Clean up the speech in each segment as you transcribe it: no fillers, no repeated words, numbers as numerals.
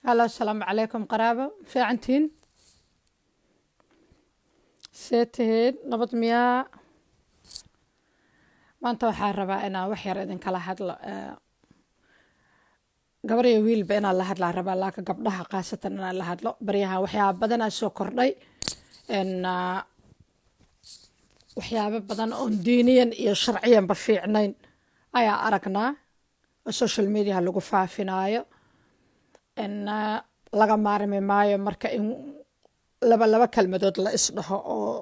هلا السلام عليكم قرابة في عنتين سيتهين نبض مياه maanta waxaan rabaa inaan wax yar idinkala hadlo gabar iyo wiilba inaan la hadlaa rabaa laakiin gabdhaha khaasatan inaan la hadlo baryahan waxyaaba badanaa soo kordhay waxyaabo badan oon diiniyan iyo sharciyanba fiicnayn ayaa aragnaa oo social media lagu faafinaayo laga maarmi maayo marka in laba kalmadood la isdhaho oo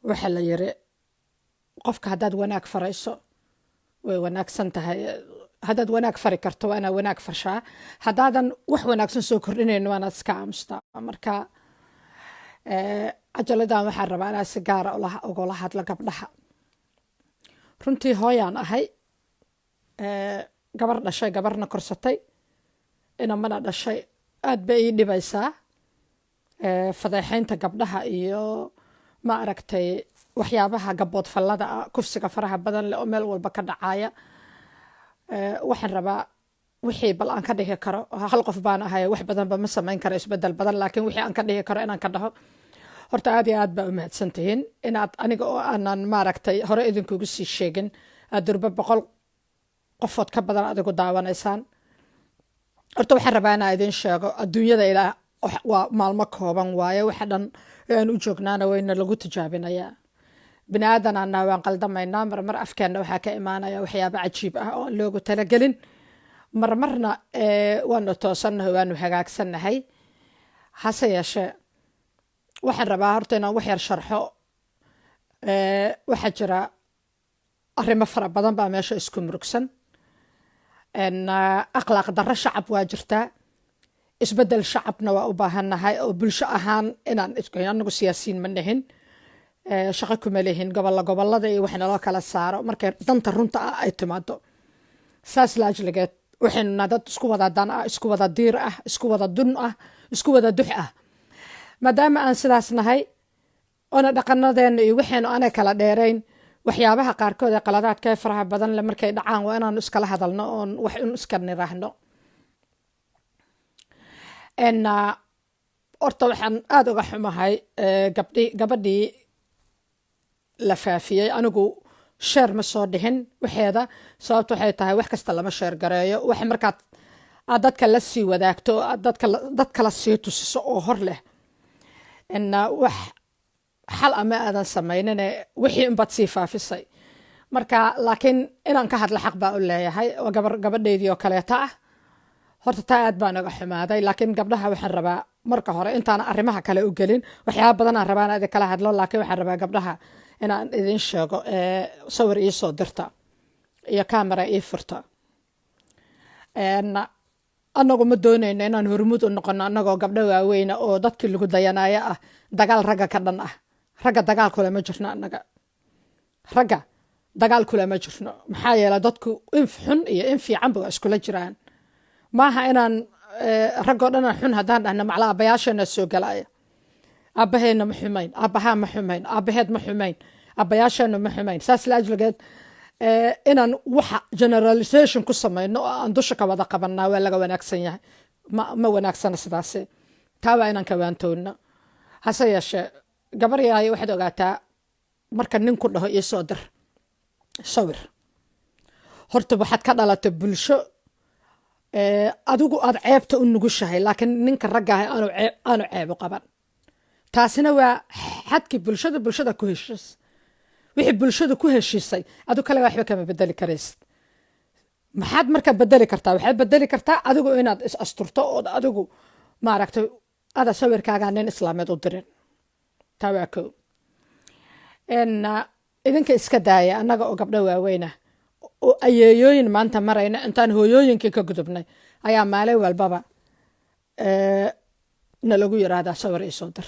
waxa la yiri qofka haddaad wanaag farayso way wanaagsan tahay haddaad wanaag fari karto waa inaad wanaag farshaa haddaadan wax wanaagsan soo kordhinayn waa inaad iska aamustaa marka ajaladan waxaan rabaa inaan si gaara ugula hadlo gabdhaha runtii hooyaan ahay gabar dhashay gabarna korsatay inamana dhashay aad bay ii dhibaysaa fadeexaynta gabdhaha iyo ma aragtay waxyaabaha gabood fallada ah kufsiga faraha badan leh oo meel walba ka dhacaya waxaan rabaa wixii bal aan ka dhihi karo hal qof baan ahay wax badanba ma samayn karo isbedel badan laakiin wixii aan ka dhihi karo inaan ka dhaho horta aad iyo aad baa u mahadsantihiin inaad aniga oo aanan maaragtay hore idinkugu sii sheegin aad durba 100 qofood ka badan adigu daawanaysaan horta waxaan rabaa inaan idin sheego adduunyada ilaa waa maalmo kooban waaye waxa dhan aan u joognaana wayna lagu tijaabinayaa bini aadanana waan qaldamaynaa marmar afkeena waxaa ka imaanaya waxyaabo cajiib ah oo aan loogu talagelin marmarna waanu toosannahay waanu hagaagsannahay hase yeeshee waxaan rabaa horta inaan wax yar sharxo waxaa jira arrimo fara badan baa meesha isku murugsan akhlaaq darro shacab waa jirtaa isbedel shacabna waa u baahannahay oo bulsho ahaan inaan anagu siyaasiyiin ma nahin shaqo kuma lehin gobolada iyo wax naloo kala saaro markay danta runta ah ay timaado saas laajligeed waxaynu dad isku wada dan ah isku wada diir ah isku wada dun ah isku wada dux ah maadaama aan sidaas nahay oona dhaqanadeena iyo waxaynu aanay kala dheerayn waxyaabaha qaarkood ee qaladaadka ee faraha badan le markay dhacaan waa inaanu iskala hadalno oon wax un iska niraahno horta waxaan aada uga xumahay gabadhii la faafiyey anigu sheer ma soo dhihin waxeeda sababta waxay tahay wax kasta lama sheer gareeyo wax markaad aad dadka la sii wadaagto aad dadka la sii tusiso oo hor leh wax xal ama aadan samaynine wixii inbaad sii faafisay marka laakiin inaan ka hadla xaq baa u leeyahay oo gabadheydii oo kaleeta ah horta taa aad baan uga xumaaday laakiin gabdhaha waxaan rabaa marka hore intaan arrimaha kale u gelin waxyaaba badan aan rabaa inaan idin kala hadlo laakiin waxaan rabaa gabdhaha inaan idin sheego sawir ii soo dirta iyo camera ii furta anagu ma doonayno inaan hormuud u noqono anagoo gabdho waaweyna oo dadkii lagu dayanaayo ah dagaal ragga ka dhan ah ragga dagaal kule ma jirno anaga ragga dagaal kule ma jirno maxaa yeelay dadku in xun iyo in fiicanba waa iskula jiraan maaha inaan raggoo dhan xun haddaan dhahno macla aabbayaasheena soo galaya aabbaheena ma xumayn aabbahaa ma xumayn aabbaheed ma xumayn aabbayaasheena ma xumayn saas laajligeed inaan waxa generalization ku samayno oo aan dusha ka wada qabanaa waa laga wanaagsan yahay ma wanaagsana sidaasi taa waa inaan ka waantoonno hase yeeshee gabar yahay waxaad ogaataa marka nin ku dhaho ii soo dir sawir horta waxaad ka dhalatay bulsho adigu aad ceebta u nugushahay laakiin ninka raggaah aanu ceeb u qaban taasina waa xadkii bulshada ku heshiis wixii bulshada ku heshiisay adu kale waxba kama bedeli karaysid maxaad marka bedeli kartaa waxaad bedeli kartaa adigu inaad is asturto oo adigu maaragtay ada sawirkaaga nin islaameed u dirin taa waa kow idinka iska daaya annaga oo gabdho waaweyna oo ayeeyooyin maanta marayna intaan hooyooyinkii ka gudubnay ayaa maalin walbaba na lagu yiraahdaa sawir ii soo dir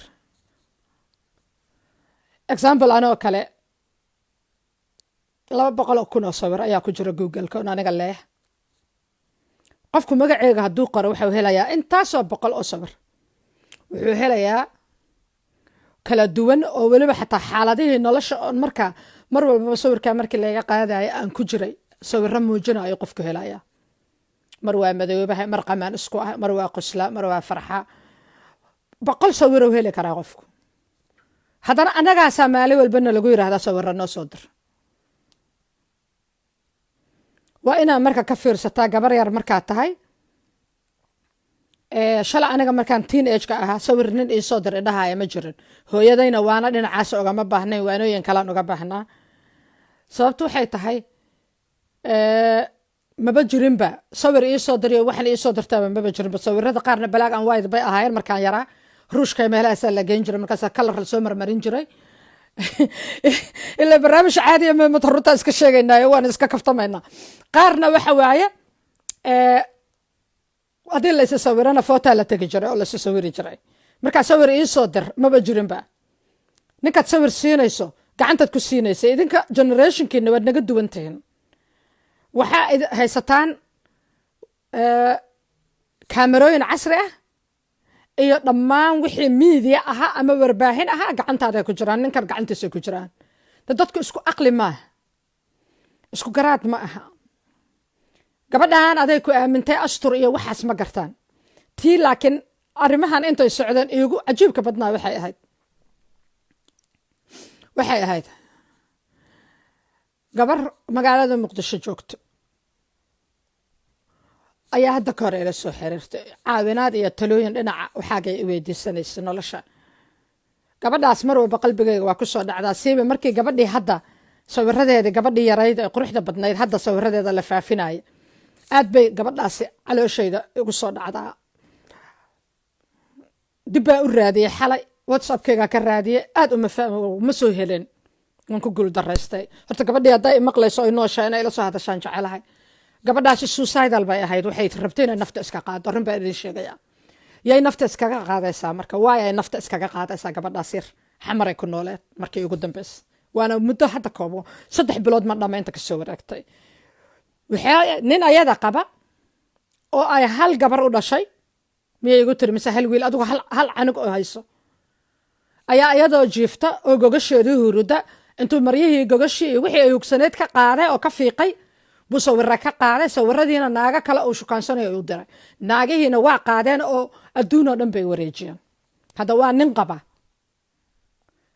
example anoo kale 200,000 oo sawir ayaa ku jira google-ka oo aniga leeh qofku magaceega hadduu qoro wuxuu helayaa intaasoo 100 oo sawir wuxuu helayaa kala duwan oo weliba xataa xaaladihii nolosha oon markaa mar walbaba sawirkaa markii laga qaadayo aan ku jiray sawirro muujinayo qofku helaya mar waa madoobaha mar qamaan isku ah mar waa qosla mar waa farxa boqol sawir oo heli karaa qofku haddana annagaasaa maalin walbana lagu yidhaahdaa sawirra noo soo dir waa inaad marka ka fiirsataa gabar yar markaad tahay shalay aniga markaan teenage-ka ahaa sawir nin ii soo dir idhahaya ma jirin hooyadayna waana dhinacaas ogama baahnayn waanooyin kalaan uga baahnaa sababtu waxay tahay maba jirinba sawir ii soo diriyo waxan ii soo dirtaaba maba jirinba sawirada qaarna black and white bay ahaayeen markaan yaraa ruushka meelahaasaa la geyn jiray markaasaa kalar la soo marmarin jiray ilaa barnaamij caadiya mata runtaa iska sheegaynaayo waan iska kaftamaynaa qaarna waxa waaye haddii la isa sawirana footaa la tegi jiray oo la isa sawiri jiray markaa sawir ii soo dir maba jirinba ninkaad sawir siinayso gacantaad ku siinaysa idinka generationkiina waad naga duwan tihiin waxaa haysataan kaamerooyin casri ah iyo dhammaan wixii media ahaa ama warbaahin ahaa gacantaaday ku jiraan ninkan gacantiisay ku jiraan dadku isku aqli maaha isku garaad ma aha gabadhan aday ku aamintay astur iyo waxaas ma gartaan tii laakiin arrimahan intay socdeen iigu cajiibka badnaa waxay ahayd gabar magaalada muqdisho joogto ayaa hadda ka hor ila soo xiriirtay caawinaad iyo talooyin dhinaca waxaagay i weydiisanaysa nolosha gabadhaas mar walba qalbigayga waa ku soo dhacdaa siiba markii gabadhii hadda sawiradeedii gabadhii yarayd ee quruxda badnayd hadda sawiradeeda la faafinaya aad bay gabadhaasi calooshayda igu soo dhacdaa dib baa u raadiyey xalay whatsappkayga ka raadiyey aad uma soo helin waan ku guul daraystay horta gabadhii hadday i maqlayso ay nooshaa inay ila soo hadashaan jecelahay gabadhaasi suicidal bay ahayd waxay rabtay inay nafta iska qaado arrin baa idin sheegaya yay nafta iskaga qaadaysaa marka waay ay nafta iskaga qaadaysaa gabadhaas yar xamaray ku nooleed markii ugu dambeys waana muddo hadda koobo 3 bilood ma dhamaynta ka soo wareegtay nin ayada qaba oo ay hal gabar u dhashay miyay igu tiri mise hal wiil adigu hal canug oo hayso ayaa iyadoo jiifta oo gogasheedii huruda intuu maryihii gogashii wixii ay hugsaneed ka qaaday oo ka fiiqay buu sawira ka qaaday sawiradiina naaga kale uu shukaansanayo u diray naagihiina waa qaadeen oo adduun oo dhan bay wareejiyeen hadda waa nin qaba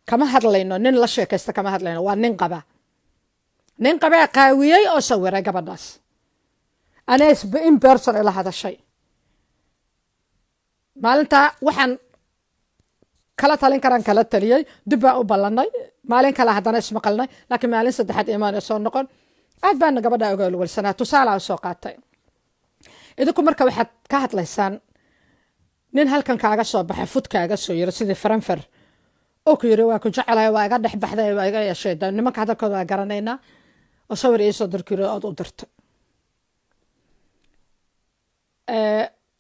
kama hadlayno nin la sheekaysta kama hadlayno waa nin qabaa qaawiyey oo sawiray gabadhaas anees in person ila hadashay maalinta waxaan kala talin karaan kala taliyey dib baa u ballanay maalin kale haddana ismaqalnay laakiin maalin saddexaad imaan soo noqon aad baana gabadha oga walwalsanaa tusaale soo qaatay idinku marka waxaad ka hadlaysaan nin halkan kaaga soo baxay fudkaaga soo yiri sidii faranfar oo ku yiri waa ku jecelahay waa iga dhex baxday waa iga yeeshay nimanka hadalkooda waa garanaynaa oo sawir ii soo dirkiro aad u dirto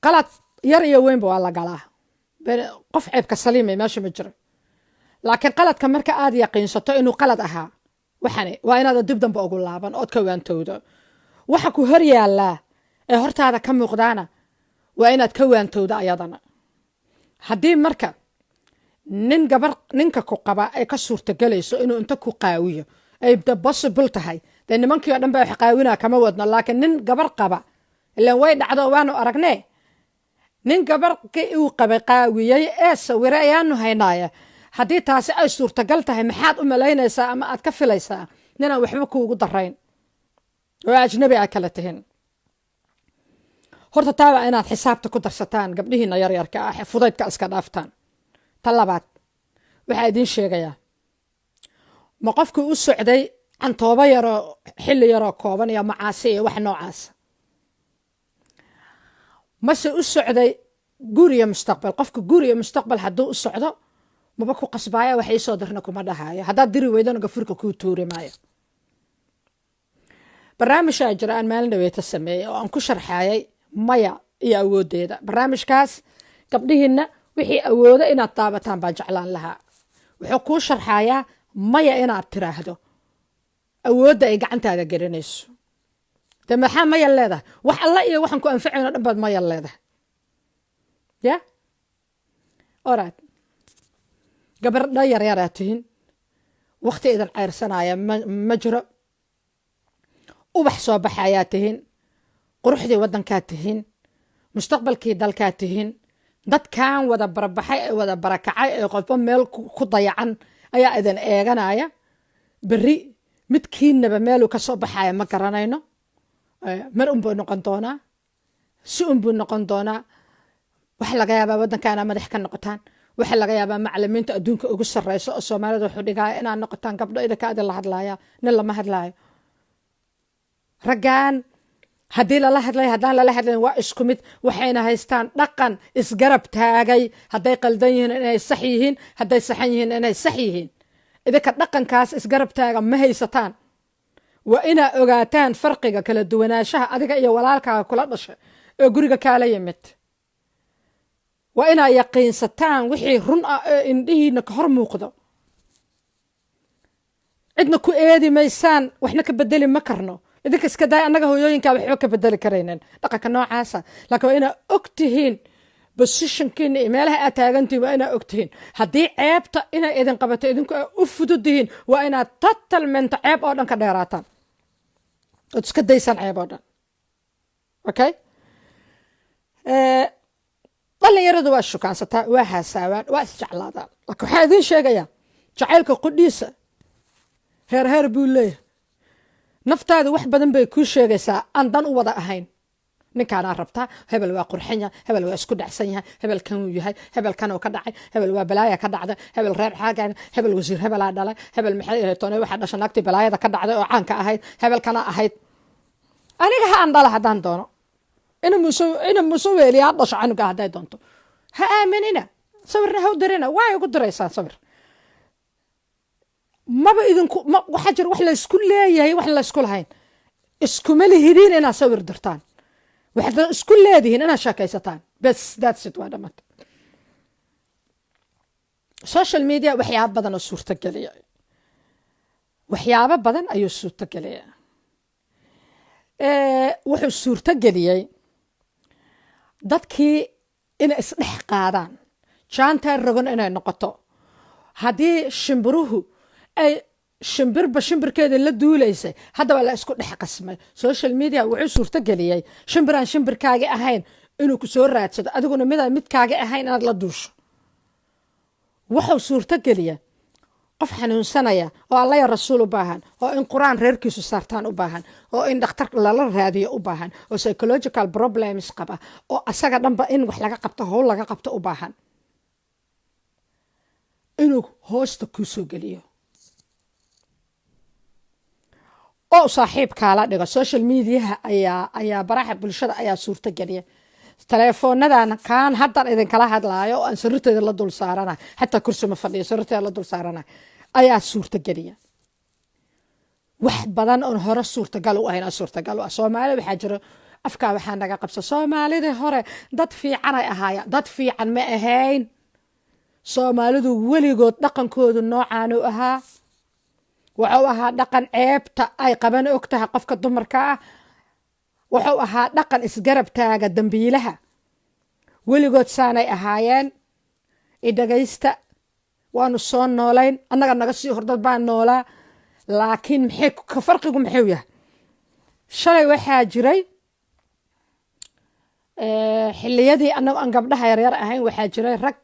qalad yar iyo weynba waa la galaa qof ceebka saliimay meesha ma jiro laakiin qaladka marka aad yaqiinsato inuu qalad ahaa waxani waa inaad dib dambe ugu laaban ood ka waantowdo waxa ku hor yaallaa ee hortaada ka muuqdaana waa inaad ka waantowdo ayadana haddii marka ninka ku qaba ay ka suurtagelayso inuu inta ku qaawiyo ay possible tahay dee nimankii oo dhan baa wax qaawinaa kama wadno laakiin nin gabar qaba ilaan way dhacdo waanu aragnee nin gabarkii uu qabay qaawiyey ee sawire ayaanu haynaaya haddii taasi ay suurtagal tahay maxaad u malaynaysaa ama aad ka filaysaa ninaan waxba kuugu darayn oo ajnabi a kala tihin horta taa waa inaad xisaabta ku darsataan gabdhihiina yaryarka ah fudaydka iska dhaaftaan ta labaad waxaa idiin sheegayaa ma qofkii u socday cantoobo yaroo xilli yaroo kooban iyo macaasi iyo wax noocaasa mase u socday guriya mustaqbal qofka guriya mustaqbal hadduu u socdo maba ku qasbaaya wax iisoo dirna kuma dhahaayo haddaad diri weydana gafurka kuu tuuri maayo barnaamijaa jira aan maalin dhaweeta sameeyey oo aan ku sharxaayay maya iyo awooddeeda barnaamijkaas gabdhihiinna wixii awoodo inaad daabataan baan jeclaan lahaa wuxuu kuu sharxayaa maya inaad tiraahdo awoodda ay gacantaada gelinayso de maxaa maya leedahay wax alla iyo waxaan ku anfacayno dhan baad maya leedahay ya oraad gabardha yaryaraa tihin wakti idan ceyrsanaya ma jiro ubax soo baxayaa tihin quruxdii waddankaa tihiin mustaqbalkii dalkaa tihiin dadkan wada barabaxay ee wada barakacay ee qofba meel ku dayacan ayaa idin eeganaya berri midkiinaba meeluu ka soo baxaya ma garanayno mar unbuu noqon doonaa si unbuu noqon doonaa waxa laga yaabaa waddankaana madax ka noqotaan waxa laga yaabaa macallimiinta adduunka ugu sarreyso oo Soomaalida wuxuu dhigaya inaad noqotaan gabdho idinka adin la hadlaaya nin lama hadlaayo raggaan haddii lala hadlay haddaan lala hadlayn waa isku mid waxayna haystaan dhaqan isgarab taagay hadday qaldan yihiin inay sax yihiin hadday saxan yihiin inay sax yihiin idinka dhaqankaas isgarab taaga ma haysataan waa inaa ogaataan farqiga kala duwanaanshaha adiga iyo walaalkaaga kula dhashay ee guriga kaala yimid waa inaa yaqiinsataan wixii run ah ee indhihiina ka hor muuqdo cidna ku eedi maysaan waxna ka bedeli ma karno idinka iska day annaga hooyooyinkaa waxba ka bedeli karaynan dhaqanka noocaasa laakiin waa inaa ogtihiin positionkiina iyo meelaha aad taagantihiin waa inaa ogtihiin haddii ceebta inay idin qabato idinku aa u fududihiin waa inaad totalmenta ceeb oo dhan ka dheeraataan ood iska daysaan ceeb oo dhan okay dhalinyaradu waa shukaansataa waa haasaawaan waa isjeclaadaan laakiin waxaa idiin sheegayaa jacaylka qudhiisa heer buu leeyahay naftaada wax badan bay kuu sheegaysaa aan dan u wada ahayn ninkaanaa rabtaa hebel waa qurxan yahay hebel waa isku dhacsan yahay hebel kanuu yahay hebel kanuu ka dhacay hebel waa balaaya ka dhacday hebel reer xaagan hebel wasiir hebelaa dhalay hebel maxay ahayd toonay waxaa dhashan naagtii balaayada ka dhacday oo caanka ahayd hebel kana ahayd aniga ha aan dhala haddaan doono ina musuweeliyaa dhasho canuga hadday doonto ha aaminina sawirna ha u dirina waa ugu diraysaan sawir maba idinku waxaa jira wax laysku leeyahay wax laysku lahayn iskuma lihidiin inaad sawir dirtaan waxaad isku leedihiin inaad sheekaysataan bes that's it waa dhammaanta social media waxyaabo badan oo suurtageliya waxyaabo badan ayuu suurtageliya wuxuu suurtageliyey dadkii inay isdhex qaadaan jaantaa rogan inay noqoto haddii shimbiruhu ay shimbirba shimbirkeeda la duulaysay haddaba la isku dhex qasmay social media wuxuu suurtageliyey shimbiraan shimbirkaagi ahayn inuu ku soo raadsado adiguna midaan midkaagi ahayn inaad la duusho wuxuu suurtageliya qof xanuunsanaya oo alla ya rasuul u baahan oo in quraan reerkiisu saartaan u baahan oo in dhakhtar lala raadiyo u baahan oo psychological problems qaba oo asaga dhanba in wax laga qabto howl laga qabto u baahan inuu hoosta ku soo geliyo oo saaxiibkaala dhigo social mediaha ayaa baraha bulshada ayaa suurtageliya teleefoonadan kaan haddan idinkala hadlaayo oo aan sariirteeda la dul saarana xataa kursi ma fadhiyo sariirteeda la dul saarana ayaa suurtageliya wax badan oon hore suurtagal u ahayn suurtagal u ah Soomaali waxaa jira afkaa waxaa naga qabsa Soomaalida hore dad fiican ay ahaayeen dad fiican ma ahayn Soomaalidu weligood dhaqankoodu noocaan u ahaa wuxuu ahaa dhaqan ceebta ay qaban ogtahay qofka dumarka ah wuxuu ahaa dhaqan isgarab taaga dambiilaha weligood saanay ahaayeen idagaysta waanu soo noolayn annaga naga sii hordad baan noolaa laakiin maxay ka farqigu maxuu yahay shalay waxaa jiray xilliyadii annagu aan gabdhaha yaryar ahayn waxaa jiray rag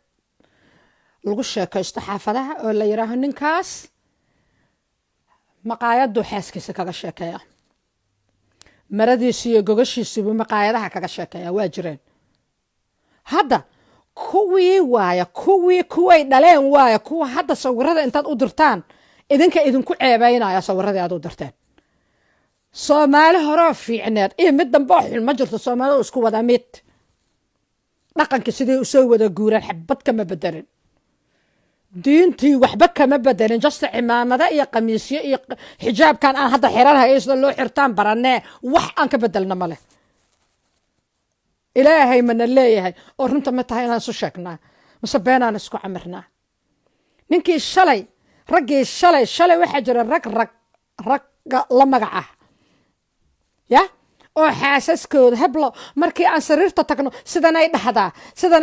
lagu sheekaysto xaafadaha oo la yidhaaho ninkaas maqaayaddu xaaskiisa kaga sheekeeya maradiisi iyo gogashiisiibuu maqaayadaha kaga sheekeeya waa jireen hadda kuway dhaleen waaya kuwa hadda sawirada intaad u dirtaan idinka idinku ceebaynaya sawiradii aad u dirteen Soomaali horoo fiicneed iyo mid dambe oo xun ma jirto Soomaalidu isku wada mid dhaqanka sidii u soo wada guuraan xabad kama bedelin diintii waxba kama bedelin just cimaamada iyo qamiisyo iyo xijaabkan aan hadda xiranahay isla loo xirtaan baranee wax aan ka bedelna ma leh ilaahay mana leeyahay oo runta ma tahay inaan isu sheegnaa mase beenaan isku camirnaa ninkii raggii shalay waxaa jira ragga la magac ah ya oo xaasaskooda heblo markii aan sariirta tagno sidan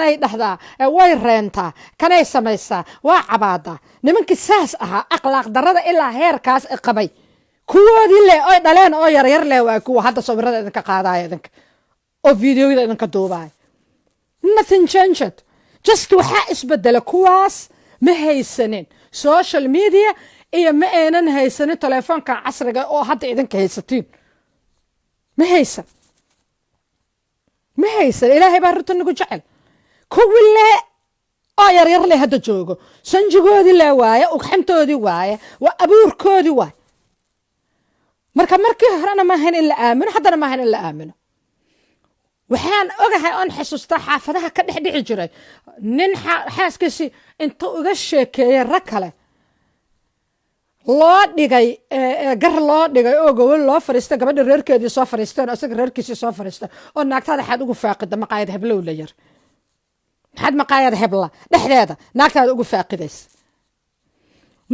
ay dhahdaa way reentaa kanay samaysaa waa cabaadaa nimankii saas ahaa akhlaaq darada ilaa heerkaas qabay kuwoodii leh oo dhaleen oo yaryar leh waa kuwa hadda sawirada idinka qaadaya idinka oo videoyada idinka duubay nothing changed just waxa isbedela kuwaas ma haysanin social media iyo ma aanan haysanin telefoonka casriga oo hadda idinka haysatiin ma haysan ilaahay baa runta nagu jecel kuwile oo yar leh hadda joogo sanjigoodii la waaye ugxantoodii waaye waa abuurkoodii waaye markii horena ma ahayn in la aamino haddana ma ahayn in la aamino waxaan ogahay on xasuustaa xaafadaha ka dhici jiray nin xaaskiisii inta uga sheekeeyay rag kale loo dhigay gar loo dhigay oo gobol loo fariistay gabadha reerkeedii soo fariisteen oo isaga reerkiisii soo fariistay oo naagtada xad ugu faaqida maqaayad heblow la yar maxad maqaayad hebla dhexdeeda naagtada ugu faaqidays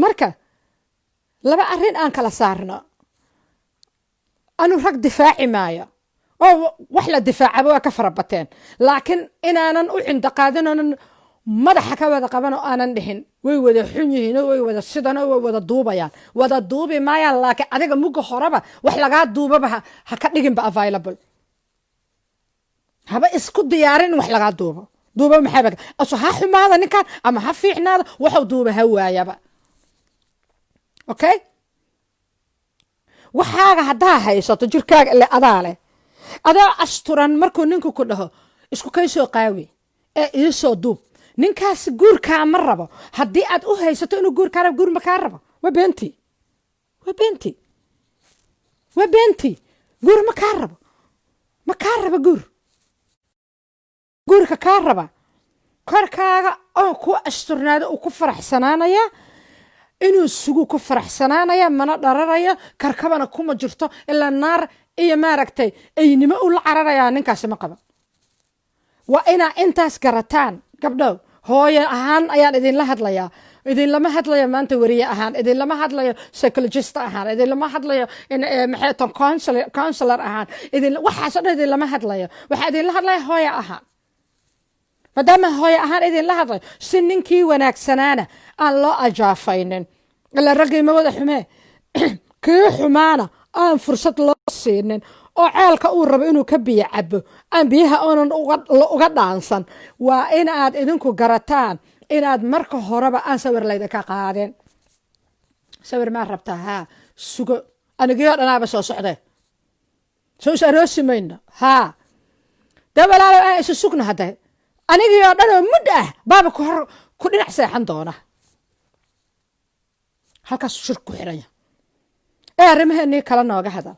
marka laba arrin aan kala saarno anu rag difaaci maayo oo wax la difaacaba waa ka farabateen laakiin inaanan u cinda qaadinanan madaxa ka wada qaban oo aanan dhihin way wada xun yihiin oo way wada sidan oo way wada duubayaan wada duubi maayaan laakiin adiga muga horeba wax lagaa duubaba ha ka dhiginba available haba isku diyaarin wax lagaa duuba maxay baa aso ha xumaada ninkan ama ha fiicnaada wuxuu duuba ha waayaba okay waxaaga haddaa haysato jirkaaga ile adaa asturan markuu ninku ku dhaho isku kay soo qaawi ee ii soo duub ninkaas guurkaa ma rabo haddii aad u haysato inuu guurkaa rabo guur ma kaa rabo waa beenti guur ma kaa rabo guurka kaa raba korkaaga oo ku asturnaado uu ku faraxsanaanaya inuu sugu ku faraxsanaanaya mana dhararaya karkabana kuma jirto ilaa naar iyo maaragtay aynimo u la cararaya ninkaas ma qaba waa inaa intaas garataan gabdhow hooyo ahaan ayaan idinla hadlayaa idinlama hadlayo maanta wariye ahaan idinlama hadlayo psychologist ahaan idinlama hadlayo maxay tan counselor ahaan waxaas oo dhan idinlama hadlayo waxaa idinla hadlaya hooyo ahaan maadaama hooyo ahaan idinla hadlayo si ninkii wanaagsanaana aan loo ajaafaynin ilaa raggii ma wada xumee kii xumaana aan fursad loo siinin oo ceelka uu rabo inuu ka biyo cabo aan biyaha oonan uga dhaansan waa in aad idinku garataan inaad marka horeba aan sawir laydinka qaadeen sawir maa rabtaa haa sugo anigiyoo dhanaaba soo socdee soo is aroosi mayno haa dee walaalo aan isu sugna hadda anigiyoo dhanoo mudh ah baaba ku dhinac seexan doona halkaas shir ku xiranya arrimaheenii kala nooga hadal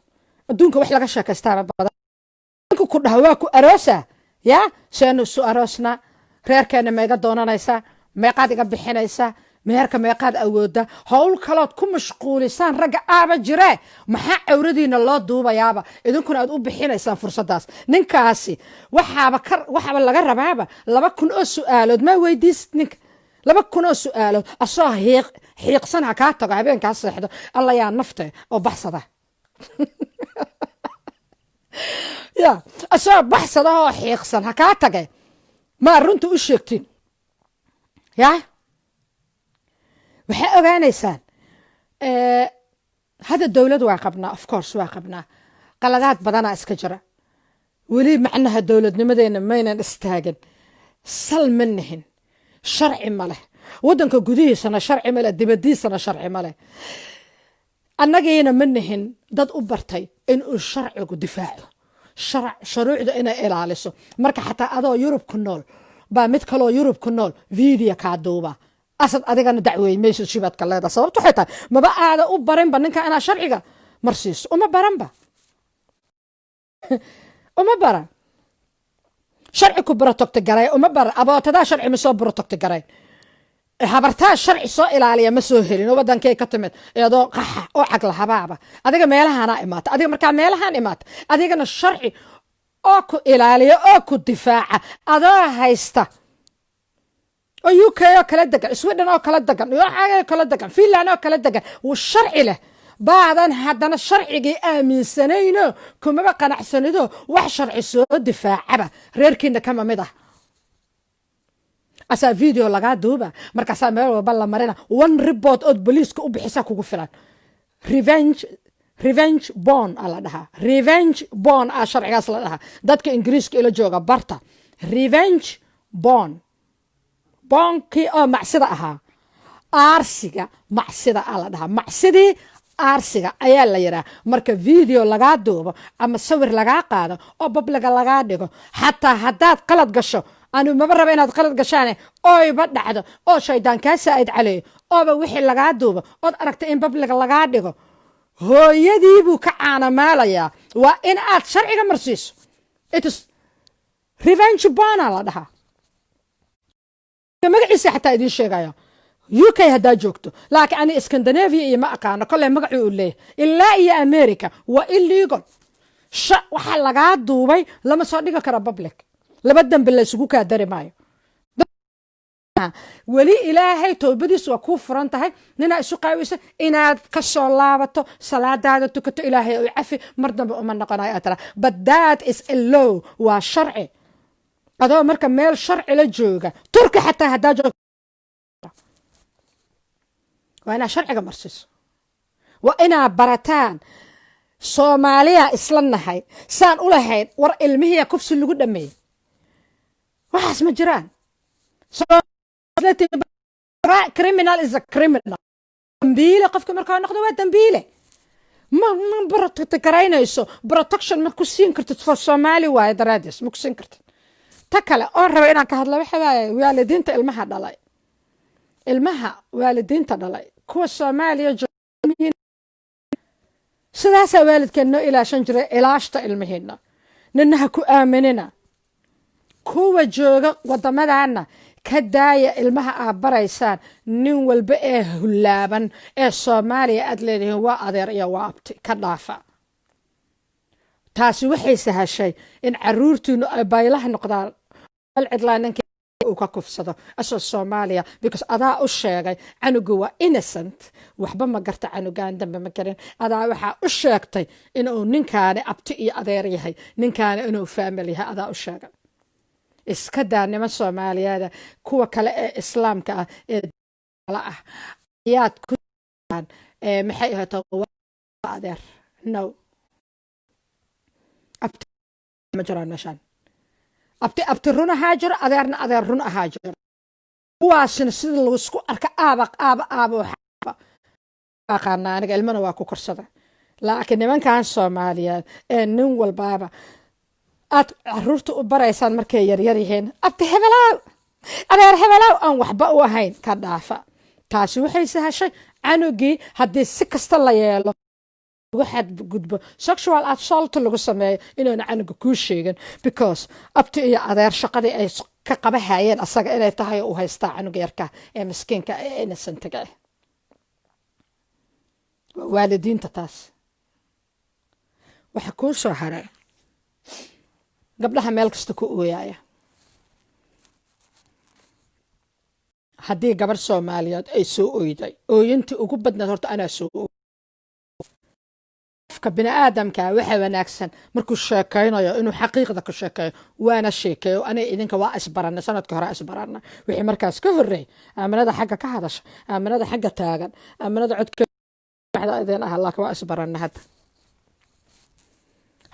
adduunka wax laga sheekaystaaba badan ninku ku dhaho waa ku aroosa yaa seenu isu aroosnaa reerkeena meega doonanaysaa meeqaad iga bixinaysaa meherka meeqaad awooda howl kalood ku mashquulisaan ragga aaba jiree maxaa cawradiina loo duubayaaba idinkuna aad u bixinaysaan fursadaas ninkaasi waxaaba laga rabaaba 2,000 oo su'aalood ma weydiis ninka 2,000 oo su'aalood asoo xiiqsan ha kaa tago habeenkaa seexdo alla yaa nafte oo baxsada ya asoo baxsada oo xiiqsan ha kaa tage ma runta u sheegtiin ya waxay ogaanaysaan hadda dowlad waa qabnaa of course waa qabnaa qaladaad badanaa iska jira weli macnaha dowladnimadeena maynan istaagin sal ma nihin sharci ma leh waddanka gudihiisana sharci ma leh dibadiisana sharci ma leh annagiina ma nihin dad u bartay inuu sharcigu difaaco shuruucda inay ilaaliso marka xataa adoo yurub ku nool baa mid kaloo yurub ku nool video kaa duuba asad adigana dacweey maysid shibaadka leeda sababtu waxay tahay maba aada u barinba ninka inaa sharciga marsiiso uma baran sharci ku barotogta garay uma baran abootadaa sharci ma soo barotogta garay habartaa sharci soo ilaaliya ma soo helin oo wadankay ka timid iyadoo qaxa oo cagla habaaba adiga meelahaana imaata adiga markaa meelahaan imaata adigana sharci oo ku ilaaliya oo ku difaaca adoo haysta oo UK oo kala degan Sweden oo kala degan oo kala degan Finland oo kala degan oo sharci leh baadan haddana sharcigii aaminsanayno kumaba qanacsanido wax sharci soo difaacaba reerkiina kama mid ah asaa video lagaa duuba markaasaa meel walba la marina one report oo booliiska u bixisa kugu filan revenge revenge born aa la dhahaa revenge born aa sharcigaas la dhahaa dadka ingiriiska ila jooga barta revenge born boonkii oo macsida ahaa aarsiga macsida aa la dhahaa macsidii aarsiga ayaa la yidhaha marka video lagaa duubo ama sawir lagaa qaado oo babliga lagaa dhigo xataa haddaad qalad gasho anu maba raba inaad qalad gashaane oyba dhacdo oo shaydaan kaa saa'id caleeyo ooba wixii lagaa duubo ood aragta in babliga lagaa dhigo hooyadii buu ka caanamaalayaa waa in aad sharciga marsiiso itis revenge bona la dhahaa magaciisa xataa idiin sheegaya UK haddaa joogto laakiin ani Scandinavia iyo ma aqaano kolley magacii uu leeyahay ilaa iyo America waa illegal waxa lagaa duubay lama soo dhigo kara public laba dambe la isugu kaa dari maayo weli ilaahay toobadiisu waa kuu furan tahay nina isu qaawisa inaad ka soo laabato salaadaada tukato ilaahay oo cafi mar dambe uma noqonayo atara but that is a law waa sharci adoo marka meel sharci la jooga turki xataa haddaa joogto waa inaa sharciga marsiiso waa inaa barataan soomaaliya isla nahay saan u lahayn war ilmihiya kufsi lagu dhameeyey waxaas ma jiraan criminal is a criminal dambiile qofka markaa noqdo waa dambiile ma garaynayso protection ma ku siin kartid for Soomaali waaye daraadiis ma ku siin kartid ta kale oo raba inaan ka hadlo waxa waaye waalidiinta ilmaha waalidiinta dhalay kuwa Soomaaliya sidaasaa waalidkeen noo ilaashan jiray ilaashta ilmihiina ninaha ku aaminina kuwa jooga wadamadaana ka daaya ilmaha aad baraysaan nin walba ee hulaaban ee Soomaaliya aad leedihiin waa adeer iyo waa abti ka dhaafa taasi waxay sahashay in caruurtiinu ay baylaha noqdaan cidlaaninka uu ka kufsado asoo Soomaaliya because adaa u sheegay canugu waa innocent waxba ma garta canugaan dambe ma garin adaa waxa u sheegtay inuu ninkaani abti iyo adeer yahay ninkaani inuu family yahay adaa u sheegay iska daa niman Soomaaliyeed kuwa kale ee islaamka ah ee kala ah ayaad ku maxay ahayd adeer no abti ma jiraan meeshaan abti run ahaa jiro adeerna adeer run ahaa jiro kuwaasina sida lagu isku arka aaba aqaana aniga ilmana waa ku korsada laakiin nimankan Soomaaliyeed ee nin walbaaba aad caruurta u baraysaan markay yaryar yihiin abti hebelaaw adeer hebelaaw aan waxba u ahayn ka dhaafa taasi waxay sahashay canugii haddii si kasta la yeelo waxaad gudbo sexual assault lagu sameeyo inaanu canuga kuu sheegin because abti iyo adeer shaqadii ay ka qabahayeen asaga inay tahay u haystaa canuga yarka ee miskiinka ee innocent-ga ah waalidiinta taas waxa kuu soo haray gabdhaha meel kasta ku ooyaya haddii gabar Soomaaliyeed ay soo ooyday ooyintii ugu badnayd horta anaa soo qofka bini'aadamka waxa wanaagsan markuu sheekaynayo inuu xaqiiqda ku sheekayo waana sheekayo anay idinka waa isbaranay sanadkii hore isbaranay wixii markaas ka horreey aaminada xagga ka hadasha aaminada xagga taagan aaminada codka waxda idin ah laakiin waa isbaranay hadda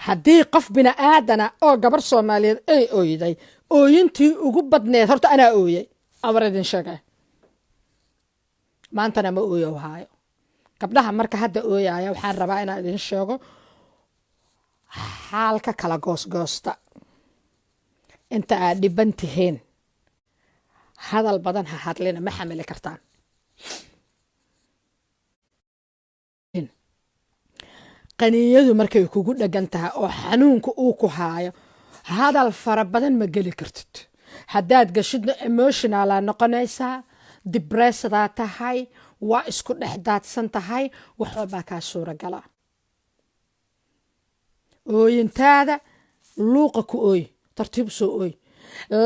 haddii qof bini'aadana oo gabar Soomaaliyeed ay ooyday ooyintii ugu badneed horta anaa ooyay amar idin sheegay maantana ma ooyo haayo gabdhaha marka hadda ooyaya waxaan rabaa inaan idin sheego xaalka kala goosgoosta inta aad dhiban tihiin hadal badan ha hadlina ma xamili kartaan qaniiyadu markay kugu dhagan tahay oo xanuunka uu ku haayo hadal fara badan ma geli kartid haddaad gashidna emotional noqonaysaa depressed tahay waa isku dhex daadsan tahay wax walba ka suuragala ooyintaada luuqa ku ooy tartiib soo ooy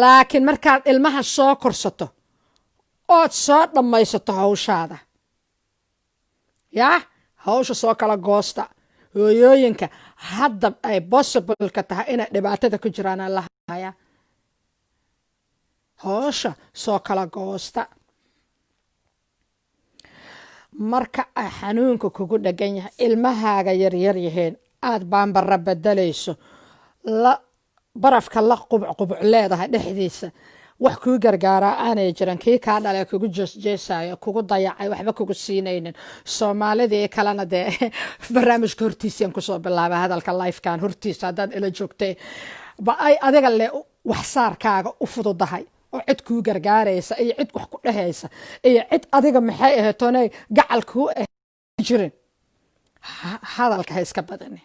laakiin markaad ilmaha soo korsato ood soo dhammaysato hawshaada yaa hawsha soo kala goosta hooyooyinka hadda ay possible ka tahay inay dhibaatada ku jiraan la haya hawsha soo kala goosta marka ay xanuunka kugu dhagan yahay ilmahaaga yaryar yihiin aad baanbara bedelayso la barafka la qubcubuc leedahay dhexdiisa wax kuu gargaaraa aanay jiran kii kaa dhalay kugu jeesjeesayo kugu dayacay waxba kugu siinaynin soomaalidii kalena dee barnaamijka hortiisaan kusoo bilaabay hadalka lifekan hortiisa haddaad ila joogtay ba ay adiga le waxsaarkaaga u fududahay oo cid kuu gargaaraysa iyo cid wax ku dhehaysa iyo cid adiga maxay ahaytoonay gacal kuu ah jirin hadalka ha iska badinin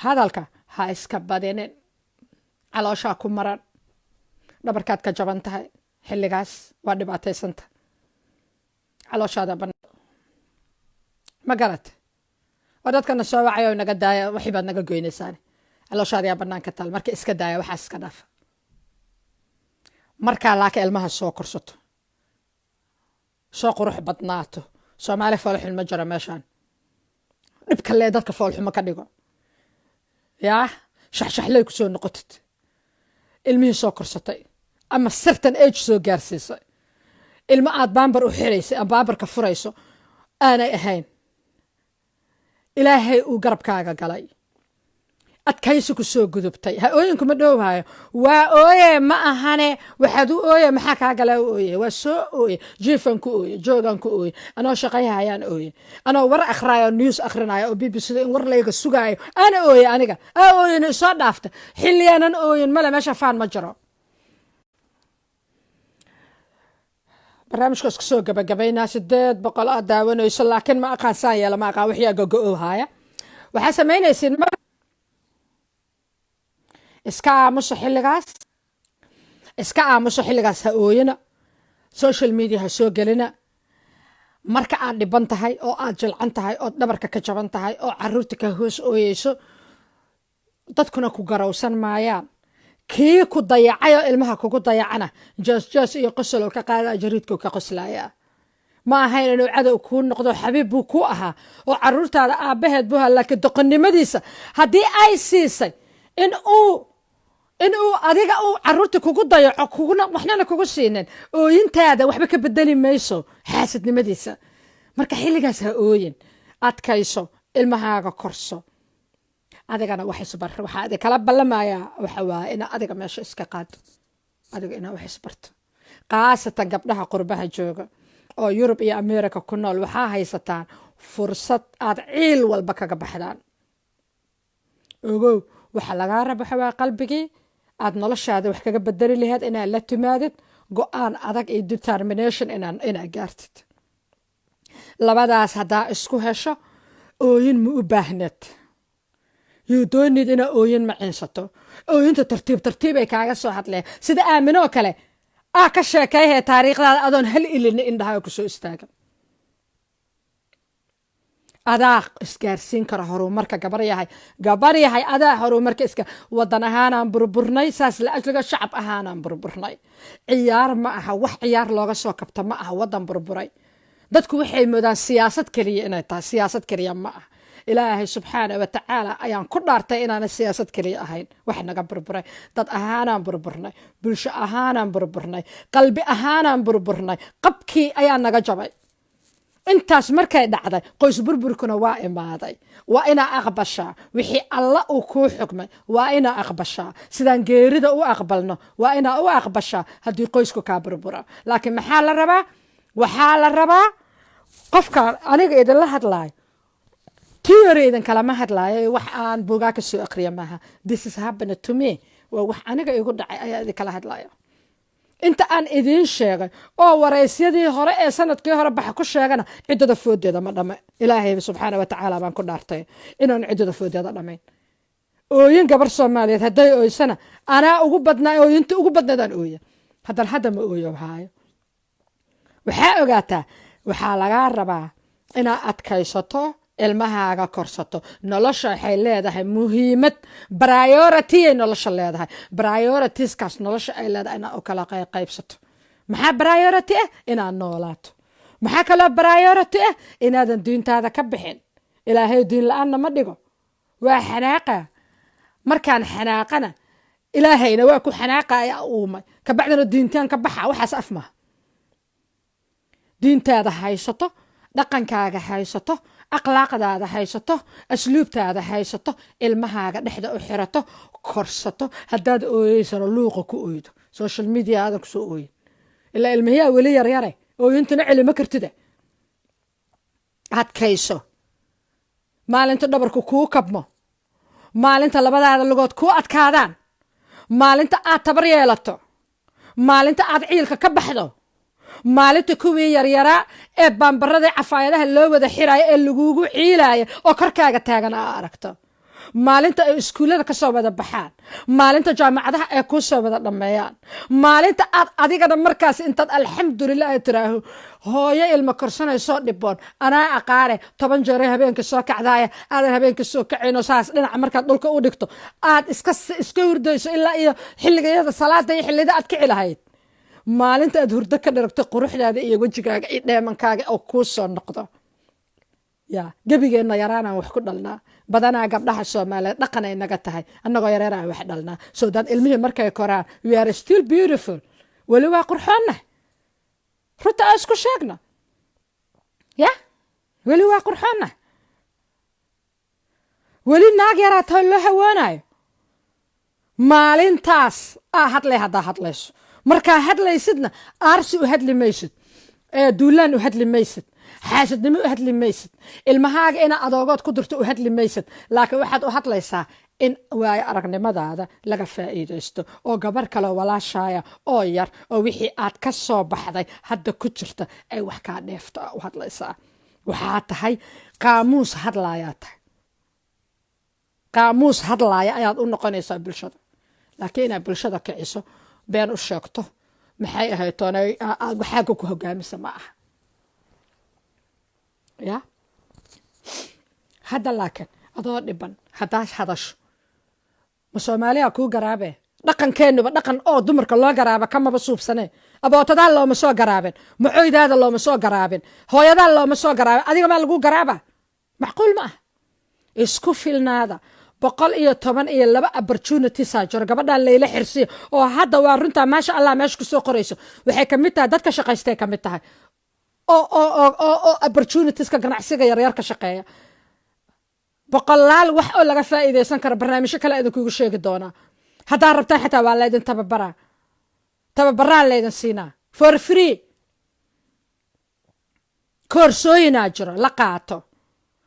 hadalka ha iska badinin calooshaa ku maran dhabarkaad ka jaban tahay xilligaas waa dhibaataysanta calooshaada ma garat waa dadkana soo wacayo naga daaya wixii baad naga goynaysaan calooshaada yaa banaanka taal marka iska daaya waxaas iska dhaafa markaa laakiin ilmaha soo korsato soo qurux badnaato soomaali foolxun ma jiro meeshaan dhibka lee dadka foolxumo ka dhigo yaa shaxshaxley kusoo noqotid ilmihii soo korsatay ama certain age soo gaarsiisay ilmo aad baambar u xiraysay ama baambarka furayso aanay ahayn ilaahay uu garabkaaga galay adkaysi ku soo gudubtay ha ooyinku ma dhowaayo waa ooye ma ahane waxaad u ooye maxaa kaa galaa u ooye waa soo ooye jiifan ku ooye joogan ku ooye anoo shaqayhayaan ooye anoo war akhraayo news akhrinayo oo bbcda in war layga sugaayo ana ooye aniga ooyena isoo dhaafta xilliyaanan ooyin male meesha faan ma jiro barnaamijkaas kusoo gabagabaynaa 800 aad daawanayso laakiin ma aqaan saan yeela ma aqaan wixii gogo haya waxaa samaynaysiin iska aamuso xilligaas ha ooyina social media ha soo gelina marka aad dhiban tahay oo aad jilcan tahay oo dhabarka ka jaban tahay oo caruurta ka hoos ooyeyso dadkuna ku garowsan maayaan kii ku dayacay oo ilmaha kugu dayacana joos iyo qosol ka qaada jariidku ka qoslaya ma ahayn inuu cadow kuu noqdo xabiib buu ku ahaa oo caruurtaada aabaheed buu laakiin doqonnimadiisa haddii ay siisay in uu adiga uu caruurta kugu dayaco kuguna waxnana kugu siinin ooyintaada waxba ka bedeli mayso xaasidnimadiisa marka xilligaas ha ooyin adkayso ilmahaaga korso adigana wax isbar waxaa kala ballamaya waxa waa in adiga meesha iska qaado adiga ina wax isbarto qaasatan gabdhaha qurbaha jooga oo Yurub iyo America ku nool waxaa haysataan fursad aad ciil walba kaga baxdaan ogow waxa laga rabo waa qalbigii aad noloshaada wax kaga bedeli lahayd inaad la timaadid go'aan adag iyo determination inaad gaartid labadaas hadaa isku hesho ooyin ma u baahned doonid ina ooyin ma cinsato ooyinta tartiib ay kaaga soo hadleen sida aaminoo kale ka sheekayhay taariikhdaada adoon hal ilin indhaha ku soo istaagan adaa isgaarsiin kara horumarka gabar yahay adaa horumarka iska wadan ahaanaan burburnay saas la ajliga shacab ahaanaan burburnay ciyaar ma aha wax ciyaar looga soo kabta ma aha wadan burburay dadku waxay moodaan siyaasad kaliya inay tahay siyaasad kaliya ma aha ilaahay subxaana wa tacaala ayaan ku dhaartay inaana siyaasad kaliya ahayn wax naga burburay dad ahaanaan burburnay bulsho ahaanaan burburnay qalbi ahaanaan burburnay qabkii ayaa naga jabay intaas markay dhacday qoys burburkuna waa imaaday waa inaa aqbashaa wixii alla uu kuu xukmay waa inaa aqbashaa sidaan geerida u aqbalno waa inaa u aqbashaa haddii qoysku kaa burbura laakiin waxaa la rabaa qofka aniga idinla hadlaayo theory idin kalama hadlaayo wax aan buugaa ka soo aqriya maaha this is happened to me waa wax aniga igu dhacay ayaa idin kala hadlaya inta aan idiin sheegay oo waraysyadii hore ee sanadkii hore baxa ku sheegana ciddada foodeeda ma dhame ilaahay subxaana wa tacaala baan ku dhaartay inaan ciddada foodeeda dhamayn ooyin gabar Soomaaliyeed hadday ooysana anaa ugu badnaa ooyinta ugu badnaadaan ooya hadda ma ooyo haayo waxaa ogaataa waxaa lagaa rabaa inaad adkaysato ilmahaaga korsato nolosha waxay leedahay muhiimad priority ay nolosha leedahay prioritieskas nolosha ay leedahay inaad u kala qaybsato maxaa priority ah inaad noolaato maxaa kaloo priority ah inaadan diintaada ka bixin ilaahay diin la-aanna ma dhigo waa xanaaqa markaan xanaaqana ilaahayna waa ku xanaaqa ayaa uumay kabacdina diintaan ka baxa waxaas af maaha diintaada haysato dhaqankaaga haysato akhlaaqdaada haysato asluubtaada haysato ilmahaaga dhexda u xirato korsato haddaad ooyeysano luuqa ku oydo social media aada kusoo ooyin ilaa ilmahiyaa weli yaryare ooyintana celima kartida adkayso maalinta dhabarku kuu kabmo maalinta labadaada lugood kuu adkaadaan maalinta aad tabar yeelato maalinta aad ciilka ka baxdo maalinta kuwii yaryaraa ee baambarada cafaayadaha loo wada xiraayo ee lagugu ciilaayo oo korkaaga taagan aa aragto maalinta ay iskuullada ka soo wada baxaan maalinta jaamacadaha ay kuu soo wada dhammeeyaan maalinta aad adigana markaas intaad alxamdulilah ay tiraaho hooyo ilmo korsanaysoo dhiboon anaa aqaane 10 jeer habeenka soo kacdaaya aadan habeenka soo kacayno saas dhinaca markaad dhulka u dhigto aad iska hurdayso ilaa iyo xilligayada salaada iyo xillida aad kici lahayd maalinta aad hurdo ka dharagto quruxdaada iyo wejigaaga iyo dheemankaaga oo kuu soo noqdo ya gabigeena yaraanaan wax ku dhalnaa badanaa gabdhaha Soomaaliyeed dhaqan ay naga tahay annagoo yareeraan wax dhalnaa so dad ilmihii markay koraan we are still beautiful wali waa qurxoonna runta isku sheegna ya wali waa qurxoonna wali naag yaraa too loo haweenayo maalintaas haddaa hadlayso markaa hadlaysidna aarsi u hadli maysid duulaan u hadli maysid xaasidnimo u hadli maysid ilmahaaga ina adoogood ku dirto u hadli maysid laakiin waxaad u hadlaysaa in waayo aragnimadaada laga faa'iidaysto oo gabar kale walaashaaya oo yar oo wixii aad ka soo baxday hadda ku jirta ay wax kaa dheefto u hadlaysaa waxaa tahay qaamuus hadlaayaa tahay qaamuus hadlaaya ayaad u noqonaysaa bulshada laakiin inaad bulshada kiciso been u sheegto maxay ahayd toonay waxaaga ku hogaamisa ma aha ya hadda laakiin adoo dhiban haddaad hadasho ma Soomaaliya kuu garaabe dhaqankeenuba dhaqan oo dumarka loo garaaba kamaba suubsane abootadaa looma soo garaabin macooydaada looma soo garaabin hooyadaa looma soo garaabin adiga maa lagu garaaba macquul ma ah isku filnaada 112 opportunities jiro gabadhan Leila Xirsi oo hadda waa runta maasha Allah meesha ku soo qorayso waxay kamid tahay dadka shaqaystay kamid tahay oo opportunities ka ganacsiga yaryar ka shaqeeya boqolaal wax oo laga faa'iideysan karo barnaamijyo kale idin kugu sheegi doona hadaa rabtaan xitaa waa leedin tababaraa leedin siinaa for free koorsooyin jiro la qaato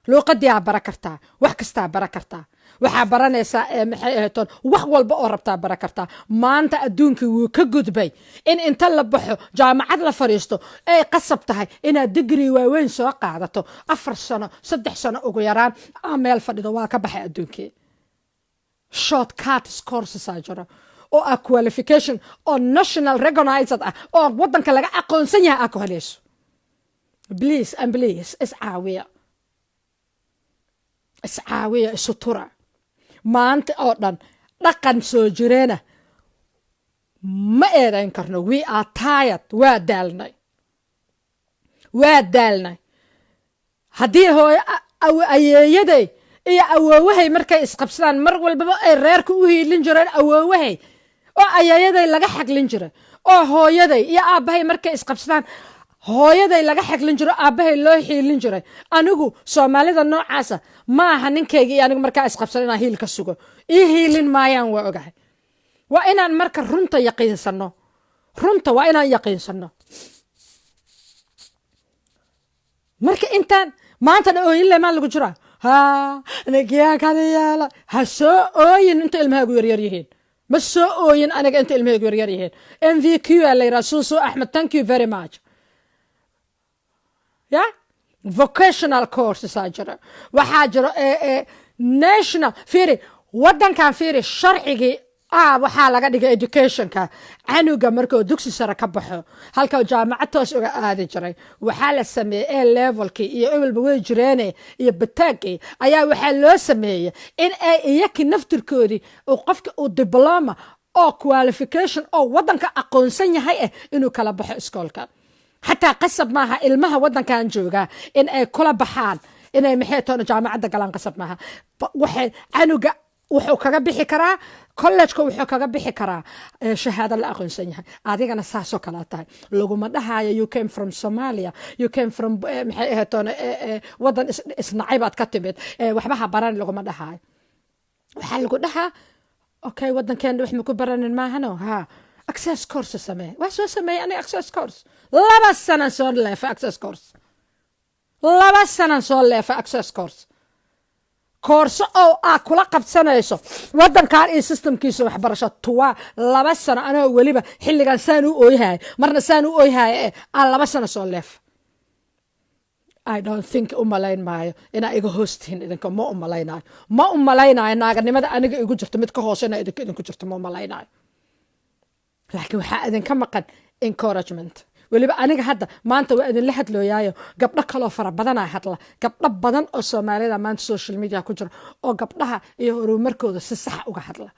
luuqadii aad bara kartaa wax kasta bara kartaa waxaa baranaysaa maxay ahaytoon wax walba oo rabtaa bara kartaa maanta adduunkii wuu ka gudbay in inta la baxo jaamacad la fariisto ay qasab tahay inaad degree waaweyn soo qaadato 4 sano 3 sano ugu yaraan meel fadhido waa ka baxay adduunkii shortcut courses jiro oo qualification oo national recognized oo wadanka laga aqoonsan yahay ku helayso please and please iscaawiya sutura maanta oo dhan dhaqan soo jireena ma eedayn karno we are tired waa daalnay haddii hooyo ayeeyaday iyo awoowahay markay isqabsadaan mar walbaba ay reerka u hiilin jireen awoowahay oo ayeeyaday laga xaglin jiray oo hooyaday iyo aabbahay markay isqabsadaan hooyaday laga xaglin jiro aabbahay loo hiilin jiray anigu Soomaalida noocaasa ma aha ninkeyga iyo anigu markaa isqabsan inaan hiil ka sugo ii hiilin maayaan waa ogahay waa inaan marka runta yaqiinsano marka intaan maanta ooyin leemaan lagu jira aniga kadiyaala ha soo ooyin inta ilmahaagu yaryar yihiin ma soo ooyin aniga inta ilmahaagu yaryar yihiin MVQ la yiraahdo Axmed thank you very much vocational courses jira waxaa jiro national fiiri wadankan fiiri sharcigi waxaa laga dhigay educationka canuga markuu dugsi sare ka baxo halka jaamacad toos uga aadi jiray waxaa la sameeyay levelkii iyo evelba way jireen iyo bataagii ayaa waxaa loo sameeyay in ay iyaki naftirkoodii oo qofka uu diploma oo qualification oo wadanka aqoonsan yahay inuu kala baxo iskoolka حتى قصب معها المها ودن كان جوجا إن كل بحال إن محيطون جامعة دجلان قصب معها واحد عنو وحو كربي حكرا collegeka wuxuu kaga bixi karaa shahaado la aqoonsan yahay adigana saasoo kala tahay laguma dhahayo you came from Somalia you came from maxay ahaytoona wadan isnacay baad ka timid waxba ha baran laguma dhahayo waxaa lagu dhahaa okay wadankeena wax ma ku baranin maahano ha access course samee waa soo sameeyay aniga access course 2 sano soo leefa access course 2 sano soo leefa access course كورس أو أكل قبضنايسو ودن كار إيه سيستم كيسو waxbarasho tuwa 2 sano ana waliba xilligan saanu ooyahay marna saanu ooyahay aan 2 sano soo leef I don't think umalayn maayo ina iga hostiin idinka ma umalaynayo naaganimada aniga igu jirto mid ka hoosena idinku jirto ma umalaynayo laakiin waxa idinka maqan encouragement waliba aniga hadda maanta waa idin la hadlooyaayo gabdho kale fara badan ay hadla gabdho badan oo Soomaalida maanta social media ku jira oo gabdhaha iyo horumarkooda si sax uga hadla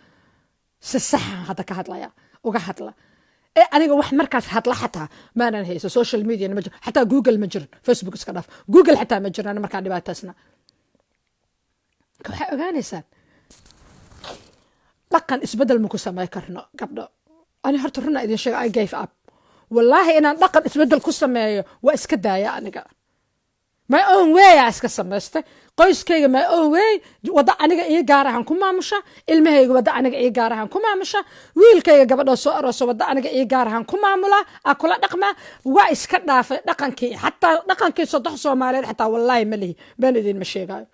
si sax hada ka hadlaya uga hadla aniga wax markaas hadla xataa maanan hayso social media ma jiro xataa Google ma jiro Facebook iska dhaaf Google xataa ma jiraan markaa dhibaataasna waxa ogaanaysan dhaqan isbedel ma ku sameey karno gabdho ani horta runa idin sheeg I gave up والله إن نقد إسبدل كسمة وإسكدا يعني ما own way إسكا سمسته قيس كي ما own way وضع أنا إيه جارهم كم مشى المهي وضع أنا إيه جارهم كم مشى ويل كي قبل رأس وضع أنا إيه جارهم كم عملا أكل نقمة وإسكدا في نقن كي صدق سومالي حتى والله ملي بين الدين مشي جاي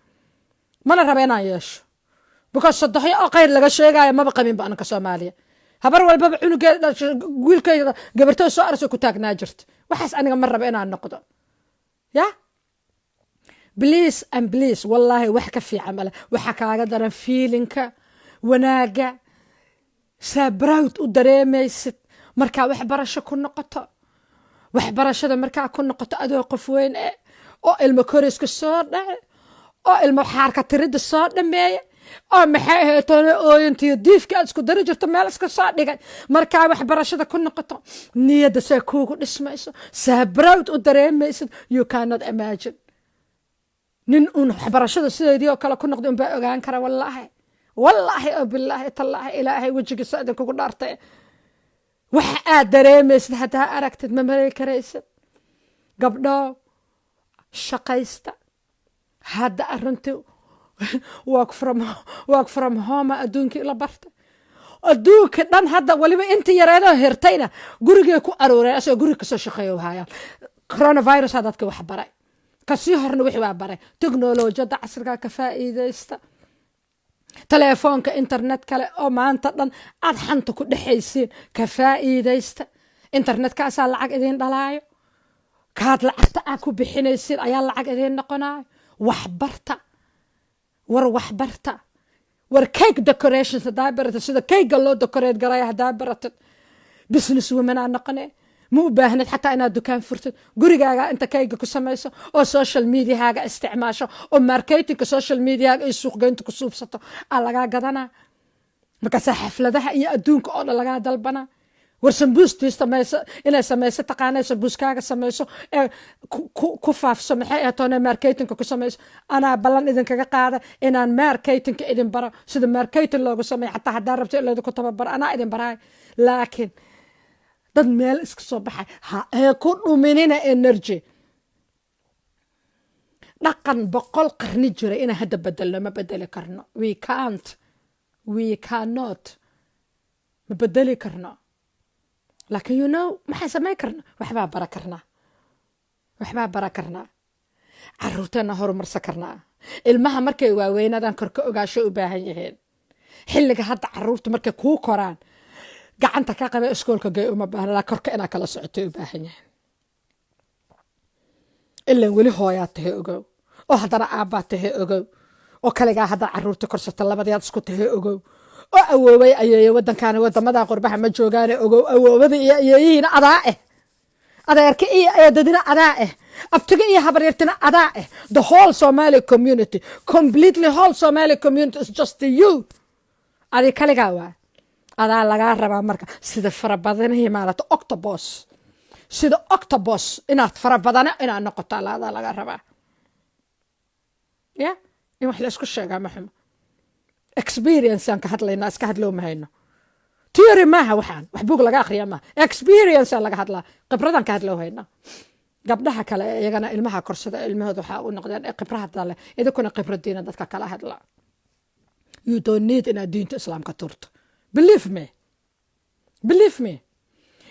ما نربينا يش بكرة صدق يا غير لقى شيء جاي ما بقى من بأنا كسومالية habar walba cunuga wiilkayga gabartay soo arso ku taagnaa jirta waxaas aniga mar raba inaan noqdo ya please and please wallahi wax ka fiican mala waxa kaaga daran feelinka wanaaga sabrowd u dareemaysid marka wax barasho ku noqoto wax barashada marka ku noqoto adoo qof weyn oo ilmo koriska soo dhacay oo ilmo xaarka tirida soo dhameeyay oo maxay ahayd oo intii diifka isku dari jirto meel iska soo dhigay marka wax barashada ku noqoto niyada say kuugu dhismayso sabrowd u dareemaysid you cannot imagine nin wax barashada sideedii oo kale ku noqdo in baa ogaan kara wallahi oo billahi tallahi ilaahay wajigiisa aad kugu dhaartay wax aad dareemaysid hadaa aragtid ma maray karaysid gabdho shaqaysta hadda arrintii work from home adduunka ila barta adduunka dhan hadda waliba inta yareedo hirtayna guriga ku arooreen asoo guriga ka soo shaqeeyo hayaan coronavirus dadka wax baray ka sii horna wixii waa baray teknoolojiyada casriga ka faa'iideysta telefoonka internet kale oo maanta dhan aad xanta ku dhaxaysiin ka faa'iideysta internetka asaa lacag idin dhalaayo kaad lacagta aad ku bixinaysiin ayaa lacag idin noqonayo wax barta wax barta war cake decorations hadaa barata sida cake loo decorate garaya hadaa barata business women aan noqonay ma u baahnid xataa inaad dukaan furtid gurigaaga inta cake ku samayso oo social media haaga isticmaasho oo marketing social media ay suuq geynta ku suubsato laga gadana marka xafladaha iyo adduunka oo laga dalbana warsambuustiis samayso inay samayso taqaanayso buuskaaga samayso ku faafso maxay ahatoona marketing ku samayso ana balan idin kaga qaada inaan marketing idin baro sida marketing loogu sameeyo xataa hadaa rabto in ku tababar ana idin baraay laakiin dad meel iska soo baxay ha ku dhuminina energy dhaqan 100 qarni jiray in hadda bedelo ma bedeli karno we cannot ma bedeli karno لكن you know ما حسمي كرنا وحبا برا كرنا عروتنا هور مرسا كرنا المها مركي واوينا دان كركو اوغاشو وباهن يهين حلقة هاد عروت مركي كو كوران قعنتا كاقبا اسكولكا جاي وما باهن لا كركا انا كلا سعتو وباهن يهين إلا ولي هويات تهي اوغو او هدنا آبات تهي اوغو او كاليغا هادا عروت كرسة اللباديات اسكو تهي اوغو oo awoobay ayay wadankan wadamada qurbaha ma joogaan ogow awoobada iyo ayayina adeerka iyo dadina adaa abtiga iyo habaryartina adaa the whole Somali community completely whole Somali community is just you adi kaliga waa adaa laga rabaa marka sida farabadanahay maarata octopus inaad farabadana inaad noqoto laga rabaa in wax la isku sheegaa maxamed experience aan ka hadlaynaa iska hadloo mahayno theory maaha waxaan wax buug laga akhriya maaha experience aan laga hadlaa khibradaan ka hadloo haynaa gabdhaha kale iyagana ilmaha korsada ilmahooda waxaa u noqdeen khibrada leh idinkuna khibradiina dadka kala hadla you don't need inaad diinta islaamka turto believe me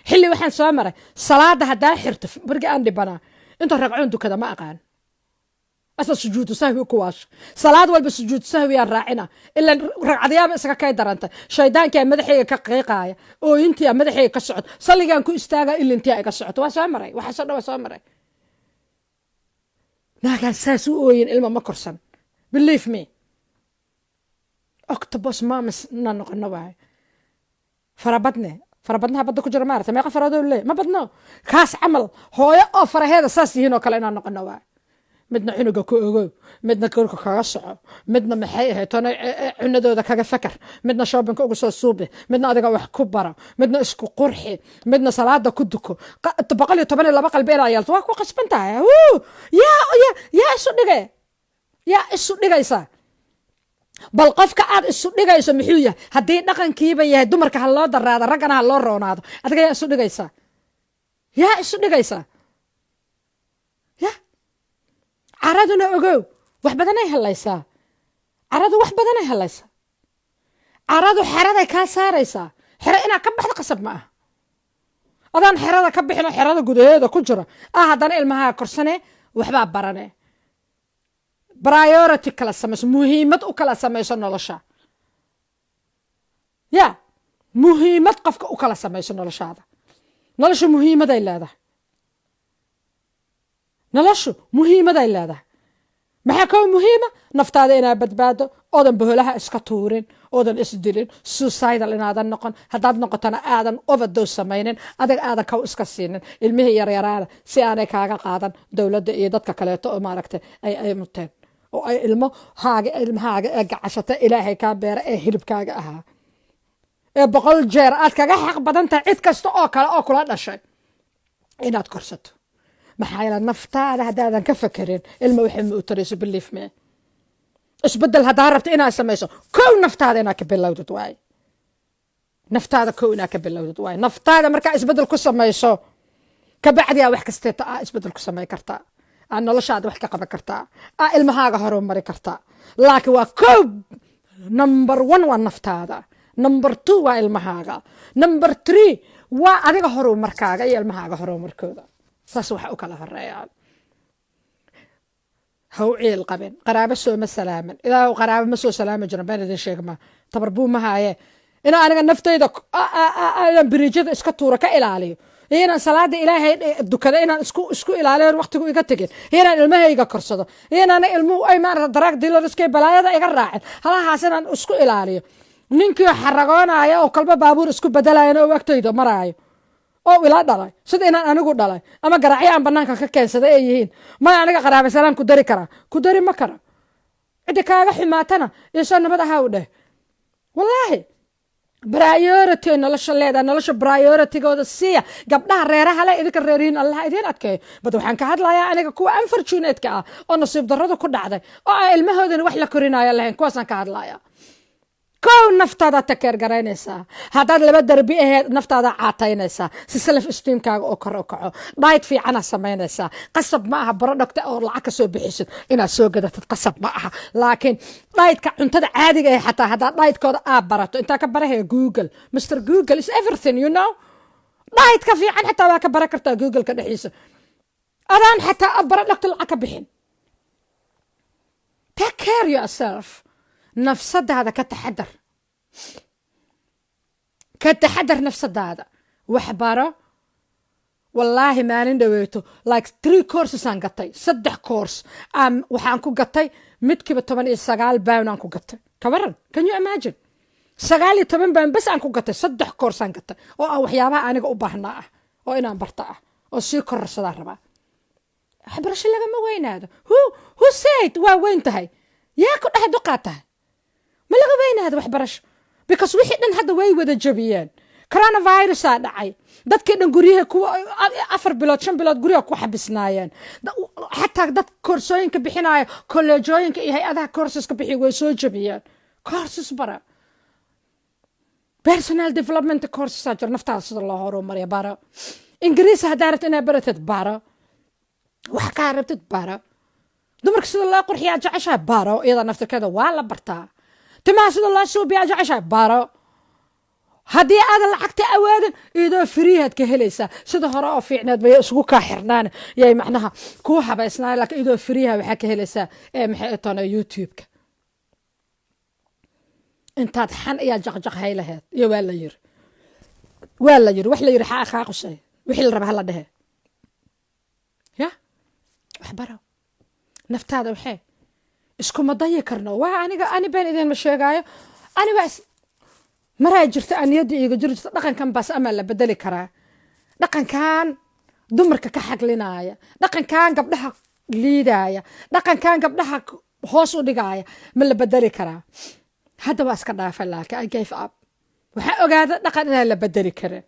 xilli waxaan soo maray salaada haddaa xirto markii aan dhibanaa inta ragcoon dukada ma aqaan asal sujuudu sahwi kuwaas salaad walba sujuud sahwi aan raacina ila ragcadayaaba isaga kay daranta shaydaanka madaxayga ka qiiqaaya oo intii madaxayga ka socod saligaan ku istaaga ilintii ay ka socod waa soo maray waxa soo maray naagan saas u ooyin ilma ma korsan believe me octopus mamas na noqono waay farabadnaha badda ku jira maarta meeqa faradoo leey ma badno kaas camal hooyo oo faraheeda saas yihiin oo kale inaan noqono waay midna cunuga ku ogow midna korka kaga soco midna maxay ahayd toona cunadooda kaga fakar midna shopping ugu soo suubi midna adiga wax ku baro midna isku qurxi midna salaada ku duko 112 qalbi inaa yeelto waa ku qasban tahay yaa isu dhigaysa bal qofka aad isu dhigayso muxuu yahay haddii dhaqankiiba yahay dumarka ha loo daraado raggana ha loo roonaado adiga yaa isu dhigaysa caraduna ogow wax badanay helaysaa caradu xeraday kaa saaraysaa xero inaad ka baxdo qasab ma aha adaan xerada ka bixino xerada gudaheeda ku jira haddana ilmahaa korsane waxbaa barane priority kala samayso muhiimad u kala samayso nolosha muhiimad qofka u kala samayso noloshaada noloshu muhiimaday leedahay maxaa koo muhiima naftaada inaad badbaado oodan boholaha iska tuurin oodan isdilin suicidal inaadan noqon haddaad noqotona aadan overdose samaynin adig aadan kaw iska siinin ilmihii yaryaraana si aanay kaaga qaadan dowladda iyo dadka kaleeto oo maaragtay ay muteen oo ay ilmahaaga ee gacashata ilaahay kaa beera ee hilibkaaga ahaa ee 100 jeer aad kaga xaq badan tahay cid kasta oo kale oo kula dhashay inaad korsato maxaa yeelay naftaada haddaadan ka fakerin ilma waxay ma u tarayso believe me isbedel haddaa rabto inaad samayso kow naftaada inaad ka bilowdid waay naftaada markaa isbedel ku samayso kabacdiyaa wax kasteeta isbedel ku samay kartaa noloshaada wax ka qaban kartaa ilmahaaga horumari kartaa laakiin waa kow number 1 waa naftaada number 2 waa ilmahaaga number 3 waa adiga horumarkaaga iyo ilmahaaga horumarkooda saas waxa u kala horeeyaan haw ciil qabin qaraabo soo ma salaaman ilaa qaraabo ma soo salaamo jiran baan idin sheegma tabarbu ma haaye ina aniga naftayda aan biriijada iska tuura ka ilaaliyo inaan salaada ilaahay dukada inaan isku ilaaliyo waqtigu iga tagin inaan ilmahayga korsado inaan ilmuhu ay maarta drug dealerska balaayada iga raacin halahaas inaan isku ilaaliyo ninkii xaragoonaya oo kalba baabuur isku bedelaayna oo waqtiyada maraayo oo ila dhalay sida inaan anigu dhalay ama garaaci aan banaanka ka keensaday ay yihiin ma aniga qaraabo salaam ku dari ma kara cid kaaga ximaatana isoo nabad aha u dheh wallahi priority nolosha priority-gooda siiya gabdhaha reeraha leh idinka reerihiin allah idin adkeeyo bad waxaan ka hadlayaa aniga kuwa unfortunate-ka oo nasiib darrada ku dhacday oo ay ilmahoodana wax la korinaayo lahayn kuwaasaan ka hadlayaa kow naftaada takeer garaynaysaa haddaad 2 darbi aheed naftaada caataynaysaa si self esteemkaaga oo kor u kaco diet fiicana samaynaysaa qasab ma aha product oo lacag ka soo bixisid inaad soo gadatid qasab ma aha laakiin dietka cuntada caadiga ah xataa haddaad dietkooda barato intaa ka barahaya Google Mr Google is everything dietka fiican xataa waa ka baran kartaa Google ka dhaxiisa adaan xataa product lacag ka bixin take care yourself nafsadaada ka taxadar nafsadaada wax baro wallaahi maalin dhaweeto like 3 courses aan gatay 3 course waxaan ku gatay midkiiba 19 pound aan ku gatay kabaran can you imagine 19 pound bas aan ku gatay 3 course aan gatay oo waxyaabaha aniga u baahnaa oo inaan barta oo sii korsada rabaa waxbarasho lagama weynaado who said waa weyn tahay yaa ku dhahay duqaatahay ma laga weynaado waxbarasho because wixii dhan hadda way wada jabiyeen coronavirus dhacay dadkii dhan guryaha kuwa 4 bilood 5 bilood guryaha ku xabisnaayeen xataa dad koorsooyinka bixinaya kolleejooyinka iyo hay'adaha courseska bixi way soo jabiyeen courses bara personal development courses ajir naftaada sida loo horumariyo bara ingiriisi haddaa rabtid inaad baratid bara wax kaa rabtid bara dumarka sida loo qurxiyaa jeceshahay baro iyada naftirkeeda waa la bartaa timaha sida loo suubiyaa jeceshahay baro haddii aadan lacagta awoodin iyadoo firiihaad ka helaysaa sida hore oo fiicneed bay isugu kaa xirnaan yay macnaha kuu habaysnaan laakiin iyadoo firiiha waxaa ka helaysaa maxay toona youtube-ka intaad xan ayaa jaqjaq hay laheed iyo waa la yiri wax la yiri xaa kaa qusay wixii la raba hala dhehe ya wax baro naftaada waxee iskuma dayi karno waa ani been idinma sheegaayo ani waa maraa jirta aniyadda iiga jiri jirta dhaqankan baas ama la bedeli karaa dhaqankan dumarka ka xaglinaaya dhaqankan gabdhaha liidaaya dhaqankan gabdhaha hoos u dhigaaya ma la bedeli karaa hadda waa iska dhaafa laakiin I gave up waxaa ogaada dhaqan inaan la bedeli karin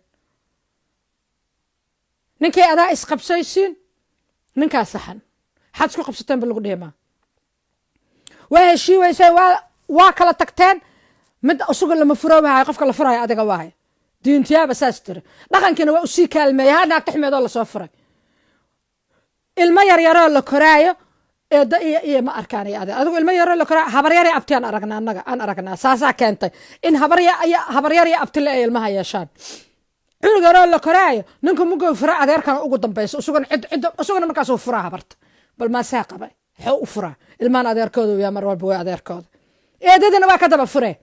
ninkii adaa isqabsaysiin ninkaa saxan xaad isku qabsateen ba lagu dhihimaa waa heshii weysay waa kala tagteen mid asuga lama furoobahayo qofka la furaayo adiga waayo diintiyaaba saas tiri dhaqankiina waa usii kaalmeeya ha naagta xumeedoo lasoo furay ilmo yaryaroo la koraayo eedda iyo ma arkaan iyo adigu ilmo yaroo la koraayo habaryar iyo abti aan aragnaa saasaa keentay in habaryar iyo abti le ay ilmaha yeeshaan cunug yaroo la koraayo ninka mugow fura adeerkan ugu dambayso isuguna markaasuu furaa habarta bal maasaa qabay xoo u furaa ilmahan adeerkooda yaa mar walba way adeerkooda eedadina waa ka daba furee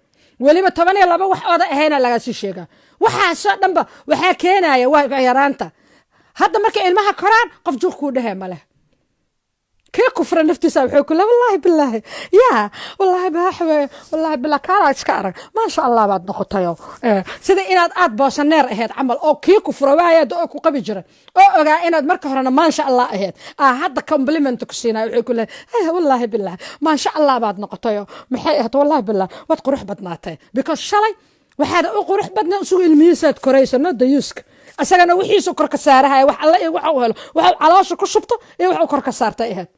weliba 12 wax ooda ahayna laga sii sheegaa waxaasoo dhanba waxaa keenaya waa yaraanta hadda marka ilmaha koraan qof joog kuu dhahe ma leh kee kufra naftiisa wuxuu ku leeyahay wallahi billahi wallahi baaxwe wallahi billah kaala iska arag ma sha Allah baad noqotayo sida inaad aad boosaneer ahayd camal oo kee kufra waayad oo ku qabi jira oo ogaa inaad marka horena ma sha Allah ahayd hadda compliment ku siinay wuxuu ku leeyahay wallahi billah ma sha Allah baad noqotayo maxay ahayd wallahi billah wad qurux badnaatay because shalay waxaad u qurux badnaa isugu ilmihiisaad korayso nada yuuska asagana wixiisu kor ka saarahay wax alla iyo waxa uu helo waxa caloosha ku shubto iyo waxa kor ka saartay ahayd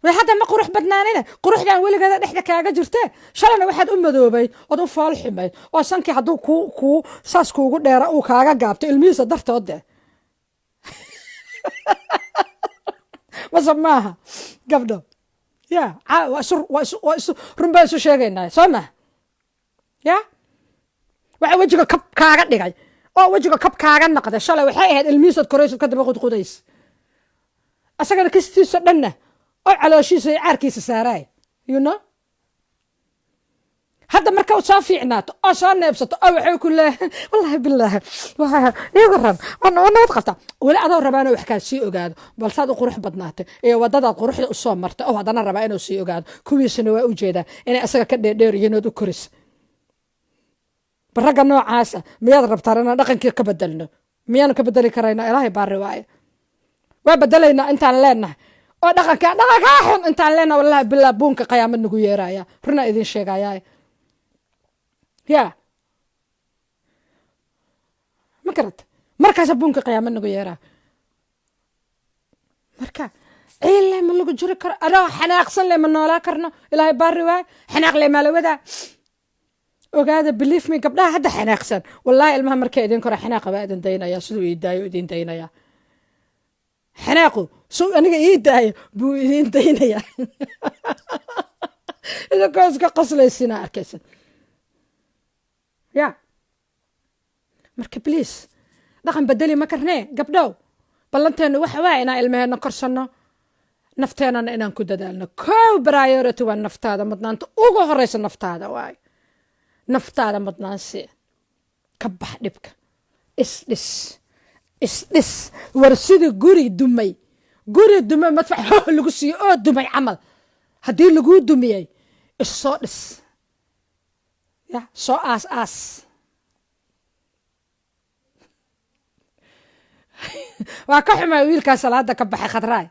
وهذا ما قروح بدنانينا قروح كان ولي هذا نحن كاجا جرته شلنا واحد مدوبي ودو فال حمي وسانكي حدو كو ساسكو دheera uu kaaga gaabto ilmihiisa dartood wasamaha gabdho ya wasur runbaa isu sheegaynaa sooma ya waxa wajiga kab kaaga dhigay oo wajiga kab kaaga naqday shalay waxay ahayd ilmihiisa korayso ka daba qudqudays asagana kistiisa dhanna oo calooshiisa caarkiisa saaray hadda marka uu soo fiicnaato oo soo neebsato oo wuxuu ku leeyahay wallahi billahi waa iigaran ana qabta wala adoo rabaana wax ka sii ogaado bal saad u qurux badnaatay ee wadada quruxda u soo martay oo hadana rabaa inuu sii ogaado kuwiisana waa u jeedaa inay asaga ka dheer yihiin u koris baraga noocaas miyaad rabtaa inaan dhaqankii ka bedelno miyaan ka bedeli karayna ilaahay baari waaye waa bedelayna intaan leenahay oo dhaqanka xun intaan leenahay wallahi billahi buunka qiyaamad nagu yeeraya runa idin sheegaya ya ma karad markaas buunka qiyaamad nagu yeera marka ilaa ma lagu jiri karo ara xanaaqsan le ma noolaa karno ilaahay baari waay xanaaq le maalawada ogaada believe me gabdhaha hadda xanaaqsan wallahi ilmaha markay idin koro xanaaqa baa idin daynaya sidoo idaayo idin daynaya xanaaqo soo aniga idaayo buu idin daynaya ida kooska qosleysina arkaysan ya marka please dhaqan bedeli ma karnee gabdhow ballanteena waxa waa inaan ilmaheena korsano nafteena inaan ku dadaalno priority waa naftaada madnaanta ugu horeysa naftaada waay naftaada madnaansi ka bax dhibka isdhis war sida guri dumay madfac lagu siiyo oo dumay camal haddii lagu dumiyay soo dhis ya soo aas waa ka xumay wiilka salaada ka baxay khadraay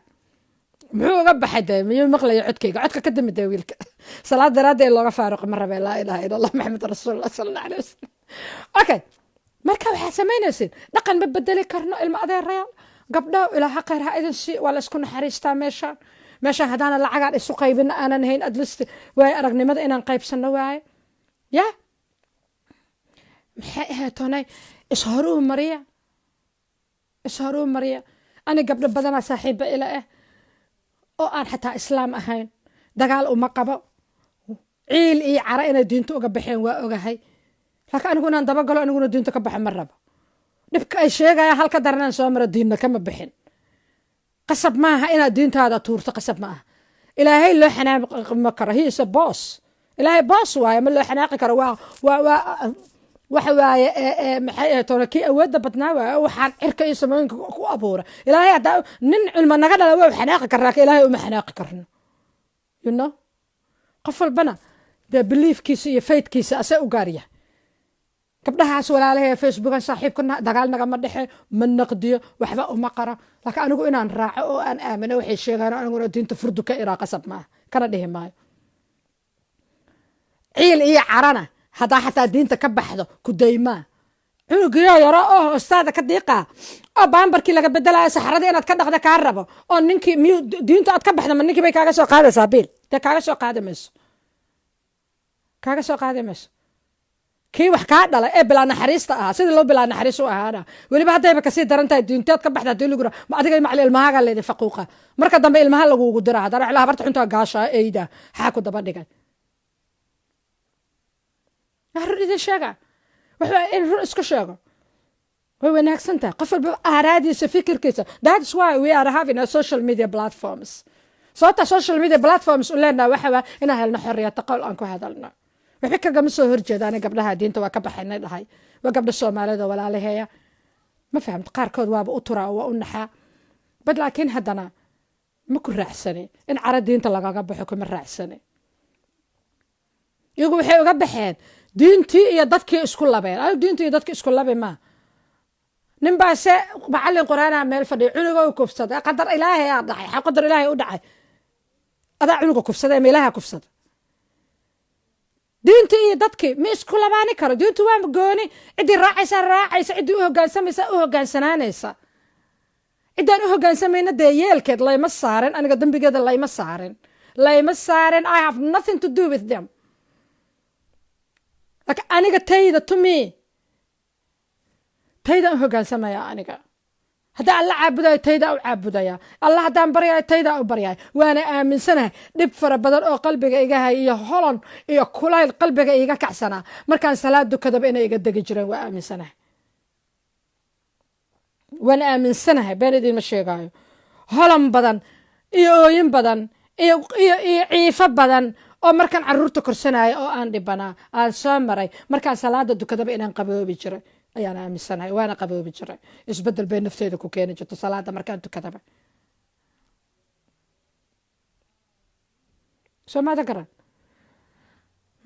muxuu uga baxay de miyuu maqlayo codka ka damida wiilka salaad daraada ee looga faaruq ma rabe laa ilaaha illa allah maxamed rasuulullah sallallahu alayhi wasallam okay marka waxa sameynaysid dhaqan ma bedeli karno ilma adeerayaal gabdho ilaaha khayr ha idin si wala isku naxariistaa meesha meesha hadana lacagaan isu qaybina aanan hayn at least way aragnimada inaan qaybsano waay ya maxay ahaatoonay isharu mariya ani gabdho badana saaxiiba ila oo aan xataa islaam ahayn dagaal uma qabo ciil iyo cara inay diinta uga baxeen waa ogahay laakiin aniguna aan daba galo aniguna diinta ka baxo ma rabo dhibka ay sheegaya halka daranaan soo mara diinna kama bixin qasab maaha inaad diintaada tuurto qasab maaha ilaahay loo xanaaqi ma karo he is a boss ilaahay boss waaye ma loo xanaaqi karo waa waxa waaye maxay ahayd kii awoodda badnaa waaye waxaan cirka iyo samooyinka ku abuura ilaahay hadda nin cilmo naga dhala waa xanaaqi karaa ilaahay uma xanaaqi karno you know qof walbana the beliefkiisa iyo faithkiisa ase u gaariya gabdhahaas walaalahay facebookan saaxiibkana dagaal nagama dhexe ma naqdiyo waxba uma qara laakiin anigu inaan raaco oo aan aamino waxay sheegaan aniguna diinta furdu ka iraa qasab maaha kana dhihi maayo ciil iyo carana haddaa xataa diinta ka baxdo ku daymaa cunugiyo yaro oo hoostaada ka diiqaa oo baambarkii laga bedelaya saxradii inaad ka dhaqda kaa rabo oo ninkii miyuu diinta aad ka baxda ma ninkii bay kaaga soo qaadaysaa biil dee kaaga soo qaadi mayso kii wax kaa dhalay ee bilaa naxariista ahaa sidii loo bilaa naxariis u ahaana weliba haddayba kasii daran tahay diinteed ka baxda hadii lagu raa ma adiga macli ilmahaagaa leedi faquuqa marka dambe ilmaha lagugu dira haddana waxla habarta xuntaa gaashaa eyda xaa ku daba dhigay run idin sheega waxa in run isku sheego way wanaagsan tahay qof walba aaraadiisa fikirkiisa that's why we are having a social media platforms sababta social media platforms u leenahay waxa waa inaan helno xorriyadda qowl aan ku hadalno waxba kagama soo horjeedaan gabdhaha diinta waa ka baxaynay dhahay waa gabdha Soomaalida walaalaheeya ma fahamta qaarkood waaba u turaa waa u naxaa bad laakiin haddana ma ku raacsane in cara diinta lagaga baxo kuma raacsane iyagu waxay uga baxeen diintii iyo dadkii isku labeen ay diintii iyo dadkii isku labeen ma nin baa se macallin quraana meel fadhiyo cunuga uu kufsaday qadar ilaahay aa dhacay qadar ilaahay u dhacay adaa cunuga kufsaday ma ilaahay kufsaday diinta iyo dadkii ma isku labaani karo diintu waa gooni cidii raacaysa cidii u hogaansanaanaysa cidaan u hogaansamayna dee yeelkeed layma saarin aniga dambigeeda layma saarin I have nothing to do with them like aniga tayda to me tayda u hogaansamaya aniga hadda alla caabudayo tayda u caabudaya alla haddaan baryayo tayda u baryayo waana aaminsanahay dhib fara badan oo qalbiga iga hay iyo holon iyo kulayl qalbiga iga kacsanaa markaan salaad dukadaba inay iga degi jireen waa aaminsanahay been idiinma sheegaayo holon badan iyo ooyin badan iyo ciifo badan oo markaan caruurta korsanayo oo aan dhibanaa aan soo maray markaan salaada dukadaba inaan qaboobi jiray ayaan aaminsanahay waana qaboobi jiray isbedel bay nafteeda ku keeni jirto salaada markaan dukadaba soomaalida garan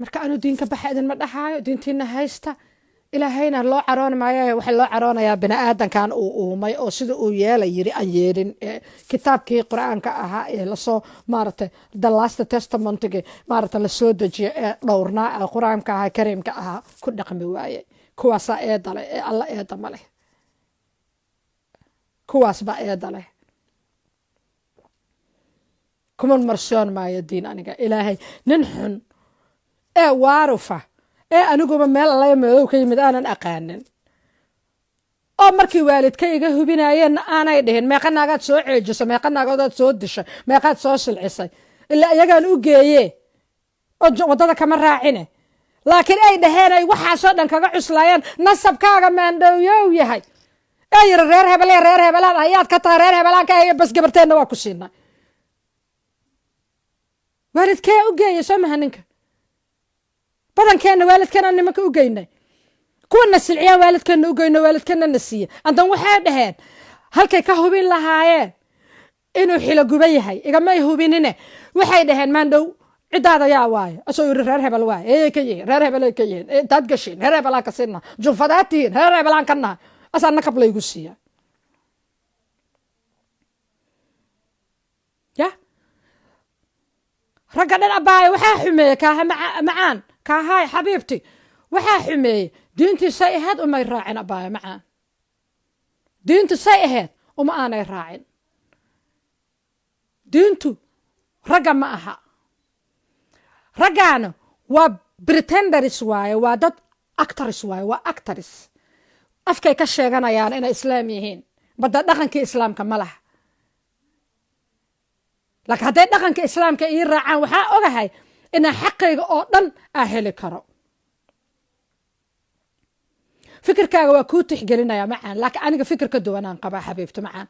marka aanu diinka baxa idinma dhaxaayo diintiina haysta ilaahayna loo caroon maayo waxa loo caroonayaa bini'aadankan uu uumay oo sida uu yeelay yiri aan yeelin kitaabkii quraanka ahaa ee la soo maartay the last testamentigi maartay la soo dejiyo ee dhowrnaa quraanka ahaa kariimka ahaa ku dhaqmi waaye kuwaas eedale ee alla eedama leh kuwaas ba eedale kuma marsoon maayo diin aniga ilaahay nin xun ee waarufa ee aniguba meel alla madow ka yimid aanan aqaanin oo markii waalidkayga hubinayeen aanay dhihin meeqa naagaad soo ceejiso meeqa naagaad soo dishay meeqaad soo silcisay ilaa iyagaan u geeyee oo wadada kama raacine laakiin ay dhaheen ay waxaasoo dhan kaga cuslaayeen nasabkaaga maandhowyow yahay ee yiri reer hebelaad ayaad ka tahay reer hebelaan ka bas gabarteenna waa ku siinaa waalidkee u geeyey soo maha ninka badankeena waalidkeena nimanka u geynay kuwana silciyaa waalidkeena u geyno waalidkeena na siiye andan waxay dhaheen halkay ka hubin lahaayeen inuu xilo guba yahay igamay hubinine waxay dhaheen maandhow cidaada yaa waaye asoo yiri reer hebel waaye ee ka yihiin reer hebel ka yihiin dad gashin reer hebel ka sinna jufadaatihiin reer hebel ka nahay asana kablaygu siiya ya ragga dhan abaay waxaa xumeeyay ka macaan ka hay xabiibti waxaa xumeeyay diintii say ahayd uma raacin abaay macaan diintu say ahayd uma aanay raacin diintu ragga ma aha raggaana waa pretenders waaye waa dad actors waaye waa actors afkay ka sheeganayaan inay islaam yihiin badda dhaqankii islaamka ma laha laakiin hadday dhaqanka islaamka ii raacaan waxaa ogahay inaan xaqayga oo dhan aan heli karo fikirkaaga waa kuu tixgelinaya macaan laakiin aniga fikir ka duwanaan qabaa xabiibta macaan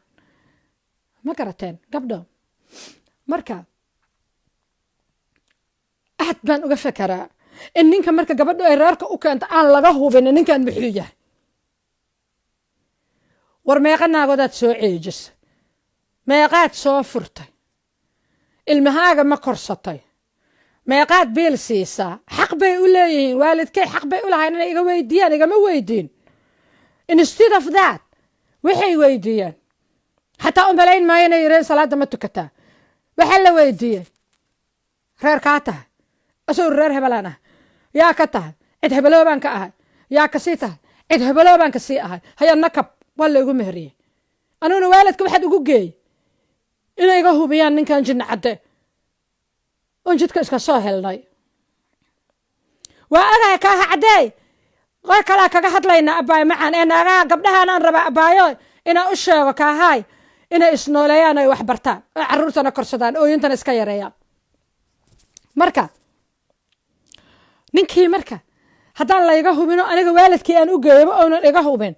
ma garateen gabdho marka aad baan uga fekeraa in ninka marka gabadho ay reerka u keento aan laga hubin ninkan muxuu yahay war meeqa naagodaad soo ceejisa meeqaad soo furtay ilmahaaga ma korsatay meeqaad biil siisaa xaq bay u leeyihiin waalidkay xaq bay u lahayn inay iga weydiiyaan igama weydiin instead of that waxay weydiiyaan xataa umalayn maayo inay yireen salaada ma tukataa waxaa la weydiiyey reer kaa tahay asoo reer hebelaan ah yaa ka tahay cid hebeloobaan ka ahay yaa ka sii tahay cid hebeloobaan ka sii ahay haya nakab waa laygu meheriyey aniguna waalidka waxaad ugu geey inay iga hubiyaan ninkan jinna cadde oon jidka iska soo helnay waa agahay kaaha caddeey qoy kalaa kaga hadlaynaa abbaayo macaan ee naagaha gabdhahaan aan rabaa abbaayo inaan u sheego kaahaay inay isnooleeyaan ay wax bartaan oo carruurtana korsadaan ooyintana iska yareeyaan marka ninkii marka haddaan layga hubino aniga waalidkii aan u geeyaba oonan iga hubin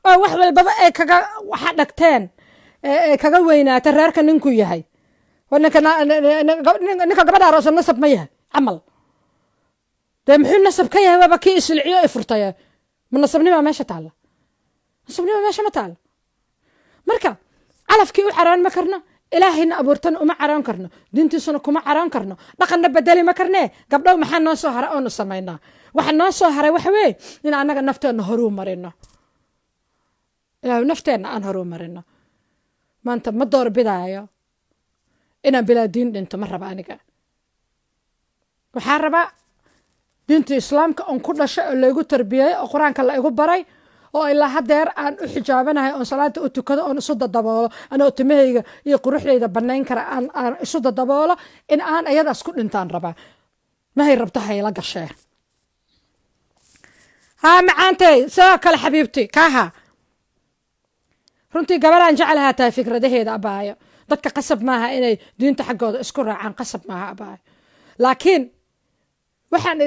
oo wax walbaba ay kaga waxa dhagteen kaga weynaata reerka ninku yahay ninka gabadha aroosan nasab ma yahay camal dee muxuu nasab ka yahay waaba kii isilciyo ay furtaya ma nasabnimaa meesha taalla nasabnima meesha ma taalla marka calafkii u caraan ma karno ilaahayna abuurtana uma caroon karno diintiisuna kuma caroon karno dhaqanna bedeli ma karnee gabdhow maxaa noo soo haray oonu samaynaa waxa noo soo haray waxa weeye in annaga nafteenna horuu marino ilaahu nafteenna aan horuu marino maanta ma door bidaayo inaan bilaa diin dhinto ma raba aniga waxaa rabaa diinta islaamka on ku dhashay oo laygu tarbiyey oo qur-aanka la igu baray oo ilaa hadeer aan u xijaabanahay oon salaada u tukado oon isu dadaboolo anoo timahayga iyo quruxdayda banayn kara aan isu dadaboolo in aan ayadaas ku dhintaan rabaa mahay rabto hayla gashee haa macaantay sidoo kale xabiibti kaaha runtii gabadhaan jecelahaa tahay fikradaheeda abaayo dadka qasab maaha inay diinta xaggooda isku raacaan qasab maaha abaayo laakiin waxaan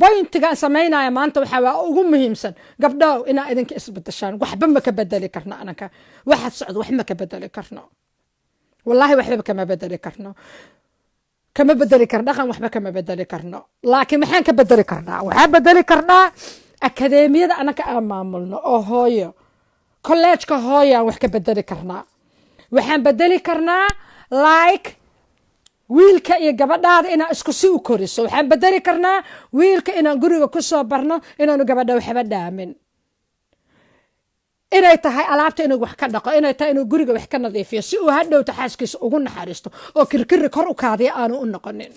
bointigaan samaynaya maanta waxaa waa ugu muhiimsan gabdhow inaa idinka isbedeshaan waxba ma ka bedeli karno anaka waxaad socdo wax ma ka bedeli karno wallaahi waxba kama bedeli karno dhaqan waxba kama bedeli karno laakiin maxaan ka bedeli karnaa waxaan bedeli karnaa akadeemiyada anaka aan maamulno oo hooyo kolleejka hooyaan wax ka bedeli karnaa waxaan bedeli karnaa like wiilka iyo gabadhaada inaan isku si u koriso waxaan bedeli karnaa wiilka inaan guriga ku soo barno inaanu gabadha waxba dhaamin inay tahay alaabta inuu wax ka dhaqo inay tahay inuu guriga wax ka nadiifiyo si uu hadhowta xaaskiisa ugu naxariisto oo kirkiri kor u kaadiya aanu u noqonin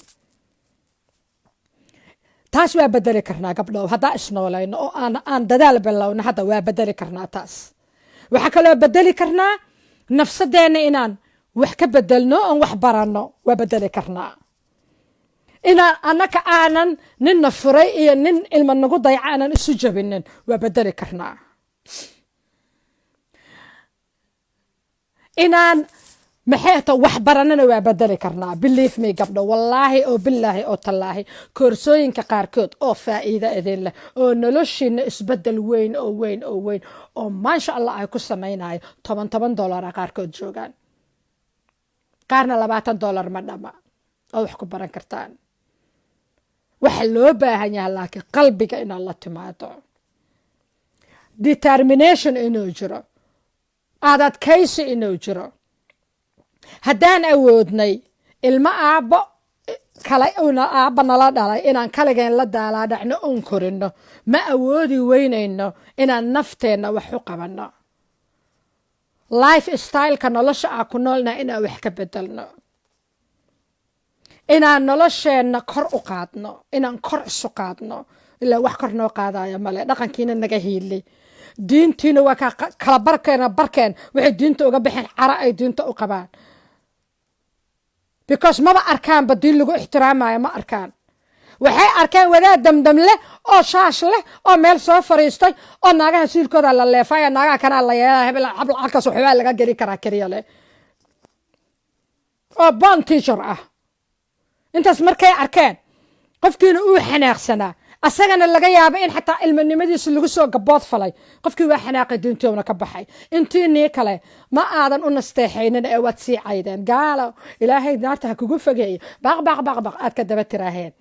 taas waa bedeli karnaa gabdhow haddaa isnoolayno oo aan dadaal bilowno hadda waa bedeli karnaa taas waxaa kaloo bedeli karnaa nafsadeenna inaan wax ka bedelno oon wax baranno waa bedeli karnaa inaan annaka aanan ninna furay iyo nin ilma nagu dayaca aanan isu jabinin waa bedeli karnaa inaan maxayta wax baranana waa bedeli karnaa believe me gabdho wallaahi oo bilaahi oo tallaahi koorsooyinka qaarkood oo faa'iido idin leh oo noloshiina isbedel weyn oo maasha allah ay ku samaynayo $10 qaarkood joogaan qaarna $20 ma dhama oo wax ku baran kartaan waxa loo baahan yahay laakiin qalbiga inaad la timaado determination inuu jiro adadkaysi inuu jiro haddaan awoodnay ilmo aabbo kale una aabba nala dhalay inaan kaligeen la daalaadhacno oon korino ma awoodi weynayno inaan nafteenna wax u qabanno life styleka nolosha aan ku noolnahay inaan wax ka bedelno inaan nolosheenna kor u qaadno inaan kor isu qaadno ilaa wax kor noo qaadaya male dhaqankiina naga hiilay diintiina waa kala barkeen waxay diinta uga baxeen cara ay diinta u qabaan because maba arkaan badii lagu ixtiraamayo ma arkaan waxay arkaan wadaad damdam leh oo shaash leh oo meel soo fariistay oo naagaha siilkooda la leefay naagaha kana la yeelay hebel habl halkaas waxba laga geli karaa kariya leh oo bond teacher ah intaas markay arkeen qofkiina uu xanaaqsanaa asagana laga yaabo in xataa ilmanimadiisa lagu soo gabood falay qofkii waa xanaaqay diintoona ka baxay intii kale ma aadan u nasteexaynin ee waad sii caydeen gaalo ilaahay naarta ha kugu fogeeyo baq aad ka daba tiraaheen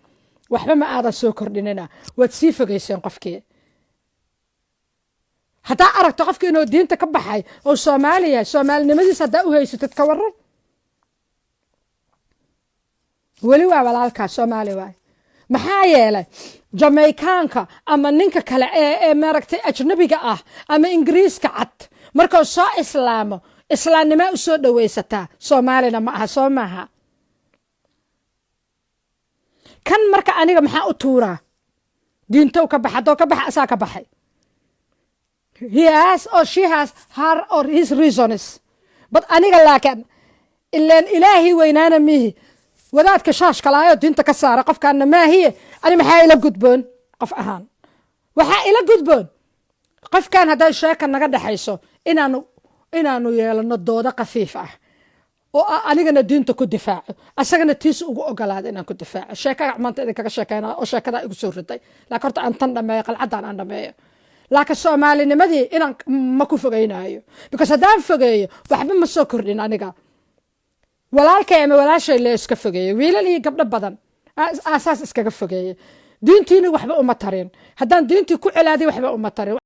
waxba ma aadan soo kordhinina waad sii fogeyseen qofkii hadaa aragto qofkii inuu diinta ka baxay oo Soomaaliya Soomaalinimadiisa hadaa u haysatid ka waran wali waa walaalka Soomaali waay maxaa yeelay Jamaicanka ama ninka kale ee maaragtay ajnabiga ah ama Ingiriiska cad markuu soo islaamnimo u soo dhaweysataa Soomaalina ma aha Soomaha kan marka aniga maxaa u tuuraa diinta ka baxdo ka bax asaa ka baxay he has or she has her or his reasons but aniga laakiin ilaan ilaahi weynaana mihi wadaadka shaash kalaayo diinta ka saara qofkaana ma hiye ani maxaa ila gudboon qof ahaan waxa ila gudboon qofkan haday sheeka naga dhaxayso inaanu yeelano dooda qafiif ah oo anigana diinta ku difaaco asagana tiis ugu ogolaad inaan ku difaaco sheekada maanta idin kaga sheekayna oo sheekada igu soo riday la korta aan tan dhameeyo qalcadan aan dhameeyo laakiin Soomaalinimadii inaan ma ku fogeynaayo because hadaan fogeeyo waxba ma soo kordhin aniga walaalkay ama walaashay la iska fogeeyo wiilal iyo gabdho badan asaas iskaga fogeeyo diintiina waxba uma tarin hadaan diintii ku cilaaday waxba uma tarin